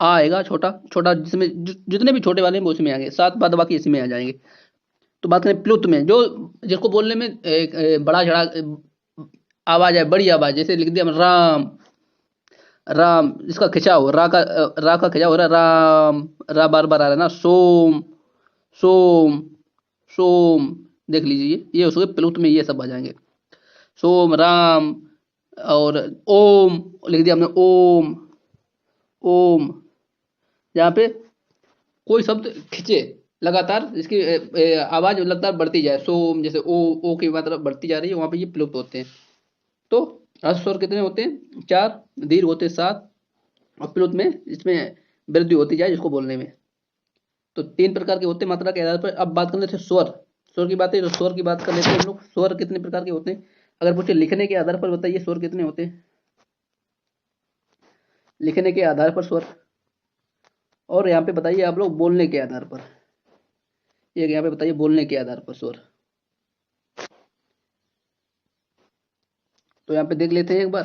आ आएगा छोटा छोटा, जिसमें जितने भी छोटे वाले हैं वो उसमें आएंगे, 7 बाद बाकी इसमें आ जाएंगे। तो बात करें प्लुत में, जो जिसको बोलने में बड़ा झड़ा आवाज है, बड़ी आवाज, जैसे लिख दिया हमने राम, राम, इसका खिंचाव रा का खिंचाव हो रहा है, राम, रा बार बार आ रहा है ना। सोम, सोम, सोम, देख लीजिए ये उसके प्लुत में ये सब आ जाएंगे। सोम, राम, और ओम लिख दिया हमने, ओम, ओम। यहाँ पे कोई शब्द खिंचे लगातार, इसकी आवाज लगातार बढ़ती जाए, सोम, जैसे ओ की मात्रा बढ़ती जा रही है, वहां पे ये प्लुप्त होते हैं। तो हर्ष स्वर कितने होते हैं? 4, दीर्घ होते हैं 7, और प्लुत में इसमें वृद्धि होती जाए जिसको बोलने में। तो 3 प्रकार के होते हैं मात्रा के आधार पर। अब बात कर लेते हैं स्वर, स्वर की बात है तो स्वर की बात कर लेते हैं हम लोग। स्वर कितने प्रकार के होते हैं? अगर पूछे लिखने के आधार पर बताइए स्वर कितने होते हैं? लिखने के आधार पर स्वर। और यहाँ पे बताइए आप लोग बोलने के आधार पर, एक यहाँ पे बताइए बोलने के आधार पर स्वर। तो यहाँ पे देख लेते हैं एक बार,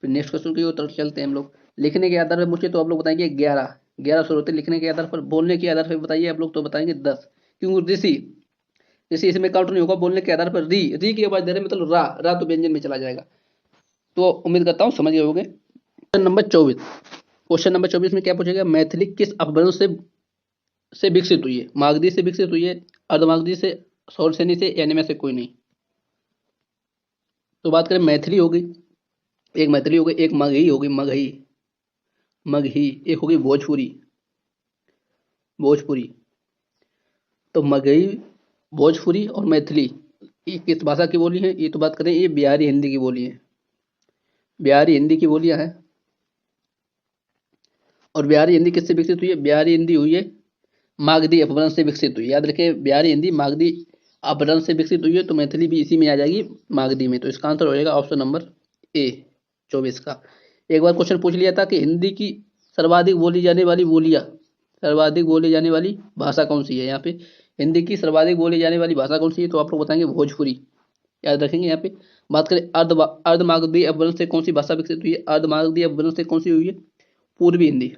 फिर नेक्स्ट क्वेश्चन की तरफ चलते हैं हम लोग। लिखने के आधार पर पूछे तो आप लोग बताएंगे 11, 11 स्वर होते हैं लिखने के आधार पर। बोलने के आधार पर बताइए आप लोग, तो बताएंगे 10, क्योंकि ऋषि, ऋषि इसमें काउंट नहीं होगा। बोलने के आधार पर री की आवाज दे रहे मतलब रा तो व्यंजन में चला जाएगा। तो उम्मीद करता हूँ समझ गए होंगे। क्वेश्चन नंबर 24, क्वेश्चन नंबर 24 में क्या पूछेगा? मैथिली किस अपभ्रंश से विकसित हुई है? मागधी से विकसित हुई है, अर्धमागधी से, सौरसेनी से, या इनमें से कोई नहीं? तो बात करें मैथिली होगी, एक मैथिली होगी, एक मगही होगी, मगही, मगही, एक होगी भोजपुरी, भोजपुरी। तो मगही, भोजपुरी और मैथिली ये किस भाषा की बोली है? ये तो बात करें ये बिहारी हिंदी की बोली है, बिहारी हिंदी की बोलियां हैं। और बिहारी हिंदी किससे विकसित हुई है? बिहारी हिंदी हुई है मागधी अपभ्रंश से विकसित हुई। याद रखिए बिहारी हिंदी मागधी अपभ्रंश से विकसित हुई है, तो मैथिली भी इसी में आ जाएगी, मागधी में। तो इसका आंसर हो जाएगा ऑप्शन नंबर ए 24 का। एक बार क्वेश्चन पूछ लिया था कि हिंदी की सर्वाधिक बोली जाने वाली बोलियां, सर्वाधिक बोली जाने वाली भाषा कौन सी है। यहाँ पे हिंदी की सर्वाधिक बोली जाने वाली भाषा कौन सी है, तो आप लोग बताएंगे भोजपुरी। याद रखेंगे। यहाँ पे बात करें अर्धमागधी अपभ्रंश से कौन सी भाषा विकसित हुई है, अर्धमागधी अपभ्रंश से कौन सी हुई है, पूर्वी हिंदी,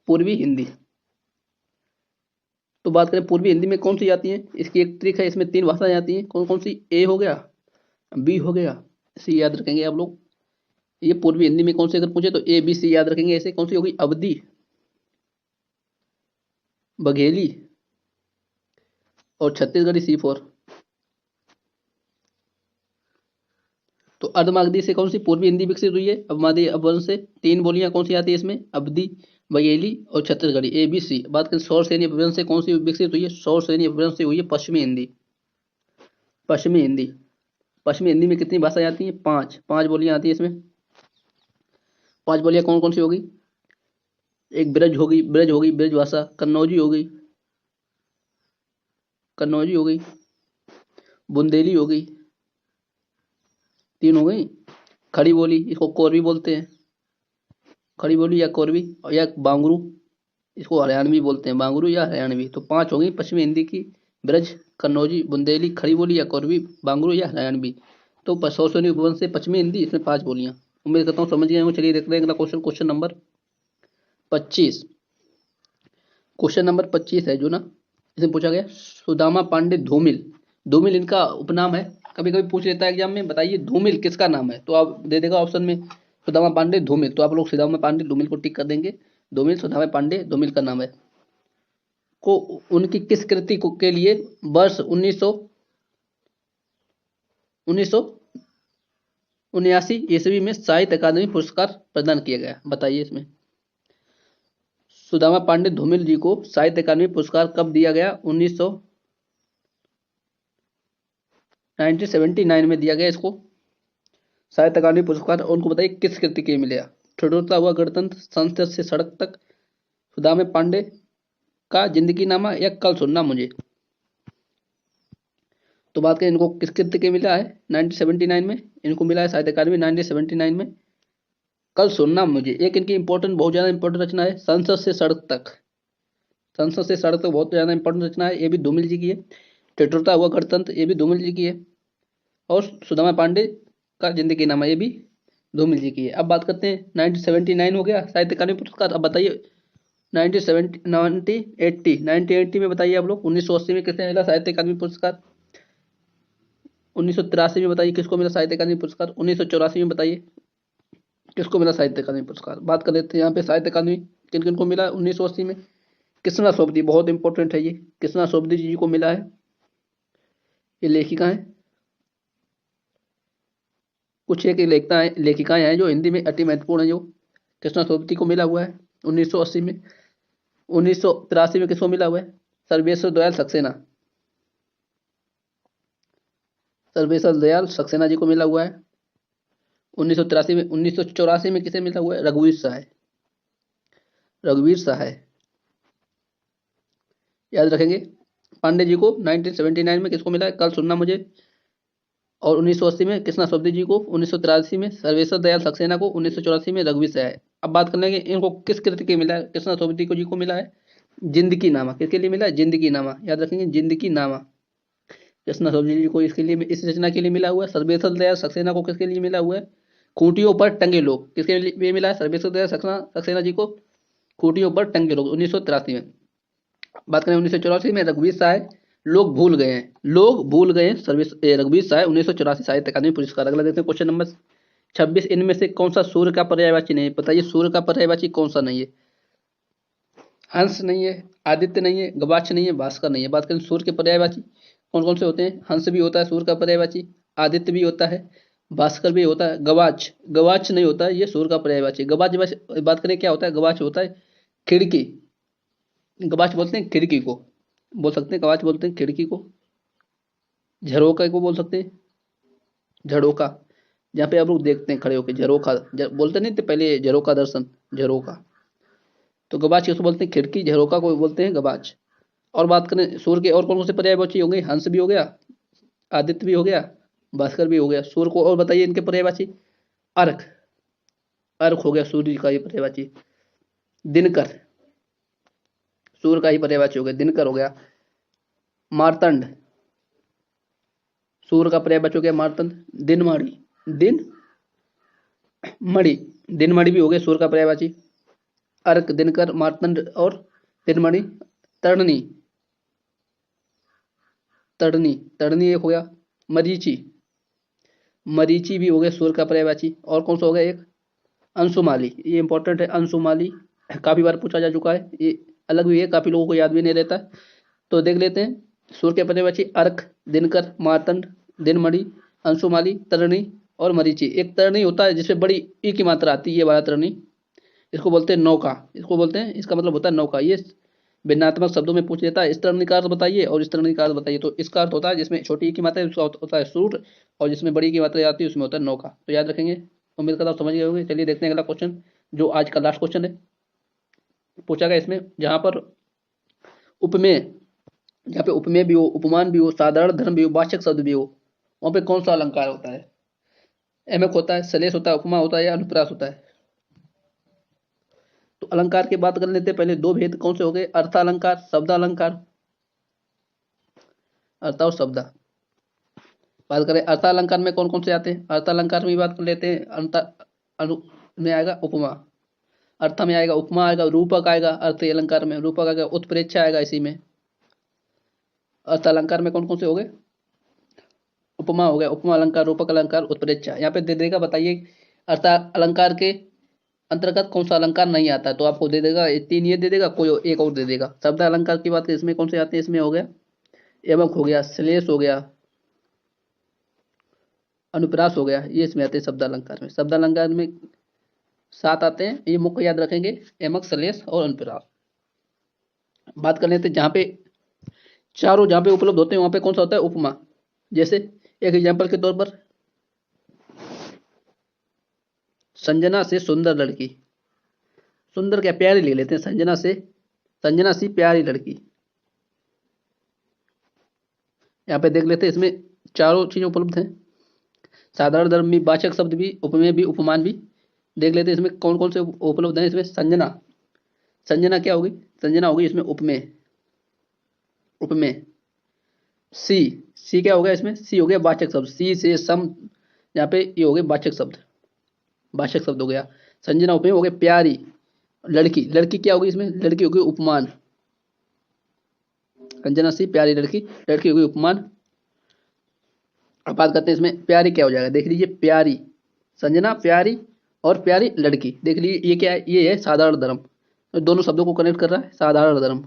पूर्वी हिंदी। तो बात करें पूर्वी हिंदी में कौन सी आती है, इसकी एक ट्रिक है, इसमें 3 भाषाएं आती हैं। कौन कौन सी, ए हो गया, बी हो गया, सी याद रखेंगे आप लोग। ये पूर्वी हिंदी में कौन से अगर पूछे तो ए बी सी याद रखेंगे। ऐसे कौन सी होगी, अवधी, बघेली और छत्तीसगढ़ी C4। तो अर्धमागधी से कौन सी पूर्वी हिंदी विकसित हुई है, अवमादी अपभ्रंश से 3 बोलियां कौन सी आती है इसमें, अवधी, बघेली और छत्तीसगढ़ी, ए बी सी। बात करें सौर सैनी अपभ्रंश से कौन सी विकसित हुई है, सौर सैनी अपभ्रंश से हुई है पश्चिमी हिंदी, पश्चिमी हिंदी। पश्चिमी हिंदी में कितनी भाषाएं आती हैं, 5 बोलियां आती है इसमें। 5 बोलियां कौन कौन सी होगी, एक ब्रज होगी, ब्रज भाषा, कन्नौजी हो गई, कन्नौजी हो गई, बुंदेली हो गई, 3 हो गई। खड़ी बोली, इसको कोरवी बोलते हैं, खड़ी बोली या कोरवी, और या बांगरू, इसको हरियाणवी बोलते हैं, बांगरू या हरियाणवी। तो 5 हो गई पश्चिमी हिंदी की, ब्रज, कन्नौजी, बुंदेली, खड़ी बोली या कोरवी, बांगरू या हरियाणवी। तो सौसनी उपवंश से पश्चिमी हिंदी, इसमें 5 बोलियां। उम्मीद करता हूँ समझ गए हो। चलिए देखते हैं अगला question, question number 25। Question number 25 है जो ना, इसमें पूछा गया सुदामा पांडे धूमिल, धूमिल इनका उपनाम है। कभी कभी पूछ लेता है एग्जाम में, बताइए धूमिल किसका नाम है, तो आप दे देगा ऑप्शन में सुदामा पांडे धूमिल। तो आप लोग सुदामा पांडे धूमिल को टिक कर देंगे, धूमिल सुदामा पांडे धूमिल का नाम है। को उनकी किस कृति को के लिए वर्ष 1979 ईस्वी में साहित्य अकादमी पुरस्कार प्रदान किया गया, बताइए इसमें। सुदामा पांडे धूमिल जी को साहित्य अकादमी पुरस्कार कब दिया गया, 1979 में दिया गया इसको साहित्य अकादमी पुरस्कार। और उनको बताइए किस कृति के मिले, ठिठुरता हुआ गणतंत्र, संसद से सड़क तक, सुदामा पांडे का जिंदगी नामा या कल सुनना मुझे। तो बात करें इनको किस कृति के मिला है 1979 में, इनको मिला है साहित्य अकादमी 1979 में कल सुनना मुझे। एक इनकी इंपॉर्टेंट, बहुत ज्यादा इंपॉर्टेंट रचना है, संसद से सड़क तक, संसद से सड़क तक बहुत ज्यादा इंपॉर्टेंट रचना है, ये भी धूमिल जी की है। ठिठुरता हुआ गणतंत्र, ये भी धूमिल जी की है। और सुदामा पांडे का जिंदगी नामा, ये भी धूमिल जी की है। अब बात करते हैं 1979 हो गया साहित्य अकादमी पुरस्कार। अब बताइए 1980 में बताइए आप लोग, 1980 में किसने मिला साहित्य अकादमी पुरस्कार, 1983 में बताइए किसको मिला साहित्य अकादमी पुरस्कार, 1984 में बताइए किसको मिला साहित्य अकादमी पुरस्कार। बात कर लेते हैं यहाँ पे साहित्य अकादमी किन किन को मिला 1980 में। कृष्णा सोबती, बहुत इंपॉर्टेंट है ये, कृष्णा सोबती जी को मिला है, ये लेखिका है। कुछ एक लेखिकाएं हैं जो हिंदी में अति महत्वपूर्ण है, जो कृष्णा सोबती को मिला हुआ है 1980 में। 1983 में किसको मिला हुआ है, सर्वेश्वर दयाल सक्सेना, सर्वेश्वर दयाल सक्सेना जी को मिला हुआ है 1983 में। 1984 में किसे मिला हुआ है, रघुवीर सहाय, रघुवीर सहाय याद रखेंगे। पांडे जी को 1979 में किसको मिला है, कल सुनना मुझे। और 1980 में कृष्णा सोबती जी को, 1983 में सर्वेश्वर दयाल सक्सेना को, 1984 में रघुवीर सहाय। अब बात कर लेंगे इनको किस कृति के मिला है, कृष्णा सोबती को जी को मिला है जिंदगी नामा। किसके लिए मिला है, जिंदगी नामा, याद रखेंगे जिंदगी नामा। कृष्णा सोबती जी को इसके लिए, इस रचना के लिए मिला हुआ है। सर्वेश्वर दयाल सक्सेना को किसके लिए मिला हुआ है, खूंटियों पर टंगे लोग, किसके लिए मिला है सर्वेश्वर दयाल सक्सेना जी को, खूंटियों पर टंगे लोग 1983 में। बात करें 1984 में रघुवीर सहाय, लोग भूल गए हैं, लोग भूल गए हैं, रघुवीर सहाय 1984 साहित्य अकादमी पुरस्कार। अगला देखते हैं क्वेश्चन नंबर 26। इनमें से कौन सा सूर्य का पर्यायवाची नहीं है, बताइए सूर्य का पर्यायवाची कौन सा नहीं है। हंस नहीं है, आदित्य नहीं है, गवाक्ष नहीं है, भास्कर नहीं है। बात करें सूर्य के पर्यायवाची कौन कौन से होते हैं, हंस भी होता है सूर्य का पर्यायवाची, आदित्य भी होता है, भास्कर भी होता है, गवाक्ष नहीं होता है, ये सूर्य का पर्यायवाची। गवाक्ष बात करें क्या होता है, गवाक्ष होता है खिड़की, गवाक्ष बोलते हैं खिड़की को, बोल सकते हैं गवाक्ष बोलते हैं खिड़की को। झरोका को बोल सकते हैं, झरोका, जहाँ पे आप लोग देखते हैं खड़े होकर, झरोका बोलते नहीं थे पहले, झरोका दर्शन, झरोका। तो गवाच किसको बोलते हैं? खिड़की, झरोका को बोलते हैं गवाच। और बात करें सूर्य के और कौन कौन से पर्यायवाची होंगे? हंस भी हो गया, आदित्य भी हो गया, भास्कर भी हो गया। सूर्य को और बताइए इनके पर्यायवाची। अर्क, अर्क हो गया सूर्य का ही पर्यायवाची। दिनकर, सूर्य का ही पर्यायवाची हो गया, दिनकर हो गया। मार्तंड, सूर्य का पर्यायवाची हो गया मार्तंड। दिनमणि, दिन मणि, दिनमणि भी हो गया सूर्य का पर्यायवाची। अर्क, दिनकर, मार्तंड और दिनमणि। तड़नी, तड़नी, तड़नी एक हो गया। मरीचि, मरीचि भी हो गया सूर्य का पर्यायवाची। और कौन सा हो गया एक? अंशुमाली, ये इंपॉर्टेंट है अंशुमाली, काफी बार पूछा जा चुका है, ये अलग भी है, काफी लोगों को याद भी नहीं रहता। तो देख लेते हैं सूर्य के पर्यायवाची अर्क, दिनकर, मार्तंड, दिनमणि, अंशुमाली, तरणी और मरीचि। एक तरणी होता है जिसमें बड़ी ई की मात्रा आती है, ये वाला तरणी, इसको बोलते हैं नौका, इसको बोलते हैं, इसका मतलब होता है नौका। ये भिन्नात्मक शब्दों में पूछ लेता है, इस तरणी का अर्थ बताइए और इस तरणी का अर्थ बताइए। तो इसका अर्थ होता है जिसमें छोटी ई की मात्रा है उसका होता है सूट, और जिसमें बड़ी की मात्रा आती है उसमें होता है नौका। तो याद रखेंगे, उम्मीद करता हूँ समझ गए होंगे। चलिए देखते हैं अगला क्वेश्चन, जो आज का लास्ट क्वेश्चन है पूछा गया इसमें, जहां पर उपमेय, जहाँ पे उपमेय भी हो, उपमान भी हो, साधारण धर्म भी हो, वाचक शब्द भी हो, वहां पे कौन सा अलंकार होता है? एमक होता है, सलेश होता है, उपमा होता है या अनुप्रास होता है? तो अलंकार की बात कर लेते हैं। पहले दो भेद कौन से हो गए? अर्थालंकार, शब्दालंकार। अर्थ और शब्द। बात करें अर्थालंकार में कौन कौन से आते हैं? अर्थालंकार में बात कर लेते हैं। अनु में आएगा उपमा, अर्थ में आएगा उपमा आएगा, रूपक आएगा अर्थ अलंकार में, रूपक आएगा, उत्प्रेक्षा आएगा इसी में। अर्थ अलंकार में कौन कौन से हो गए? उपमा हो गया, उपमा अलंकार, रूपक अलंकार, उत्प्रेक्षा। यहाँ पे दे देगा, बताइए अर्थ अलंकार के अंतर्गत कौन सा अलंकार नहीं आता? तो आपको दे देगा तीन, ये दे देगा, कोई एक और दे देगा। शब्द अलंकार की बात करें इसमें कौन से आते हैं? इसमें हो गया एवं, हो गया श्लेष, हो गया अनुप्रास, हो गया, ये इसमें आते हैं शब्द अलंकार में। शब्द अलंकार में 7 आते हैं, ये मुख्य याद रखेंगे, एमक, सलेश और अनुप्रास। बात कर लेते हैं जहाँ पे चारों जहाँ पे उपलब्ध होते हैं वहां पे कौन सा होता है? उपमा। जैसे एक एग्जाम्पल के तौर पर, संजना से सुंदर लड़की, सुंदर क्या, प्यारी ले लेते हैं, संजना से, संजना सी प्यारी लड़की। यहाँ पे देख लेते हैं इसमें चारों चीजें उपलब्ध हैं, साधारण धर्म भी, वाचक शब्द भी, उपमेय भी, उपमान भी। देख लेते हैं इसमें कौन कौन से उपलब्ध हैं। इसमें संजना, संजना क्या होगी? संजना होगी इसमें उपमेय, उपमेय। सी, सी क्या हो गया इसमें? सी हो गया वाचक शब्द, सी से सम, यहाँ पे ये हो गए वाचक शब्द, वाचक शब्द हो गया। संजना उपमेय हो गया। प्यारी लड़की, लड़की क्या होगी इसमें? लड़की होगी उपमान, संजना सी प्यारी लड़की, लड़की होगी उपमान। अब बात करते हैं इसमें प्यारी क्या हो जाएगा, देख लीजिए, प्यारी, संजना प्यारी और प्यारी लड़की। देख लीजिए ये क्या है? ये है साधारण धर्म, दोनों शब्दों को कनेक्ट कर रहा है, साधारण धर्म।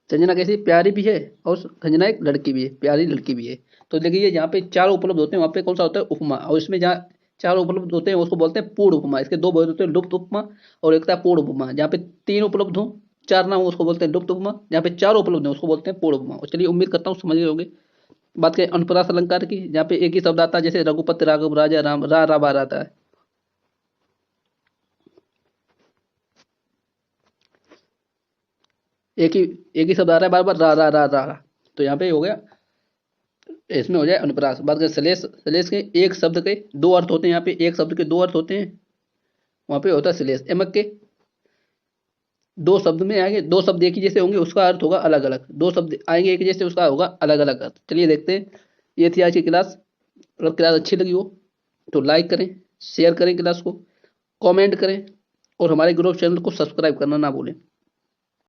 संजना कैसी? प्यारी भी है और संजना एक लड़की भी है, प्यारी लड़की भी है। तो देखिए जहाँ पे चार उपलब्ध होते हैं वहां पे कौन सा होता है? उपमा। और इसमें जहाँ चार उपलब्ध होते हैं उसको बोलते हैं पूर्ण उपमा। इसके दो भेद होते हैं, लुप्त उपमा और एक था पूर्ण उपमा। जहाँ पे 3 उपलब्ध हो, 4 ना हो, उसको बोलते हैं लुप्त उपमा। जहाँ पे 4 उपलब्ध है उसको बोलते हैं पूर्ण उपमा। और चलिए उम्मीद करता हूँ समझ गए होंगे। बात करें अनुप्रास अलंकार की, जहाँ पे एक ही शब्द आता है, जैसे रघुपति, राघव, राजा, राम, रा रा बार आता है। एक ही शब्द आ रहा है बार बार, रा रा रा रा रा। तो यहाँ पे हो गया, इसमें हो जाए अनुप्रास। बात करें सलेश, सलेश के एक शब्द के 2 अर्थ होते हैं। यहाँ पे एक शब्द के 2 अर्थ होते हैं, वहां पे होता है सलेश। एमक के 2 शब्द में आएंगे, 2 शब्द एक ही जैसे होंगे, उसका अर्थ होगा अलग अलग। 2 शब्द आएंगे एक ही जैसे, उसका होगा अलग अलग अर्थ। चलिए देखते हैं। ये थी आज की क्लास। अगर क्लास अच्छी लगी हो तो लाइक करें, शेयर करें क्लास को, कमेंट करें और हमारे ग्रुप चैनल को सब्सक्राइब करना ना भूलें।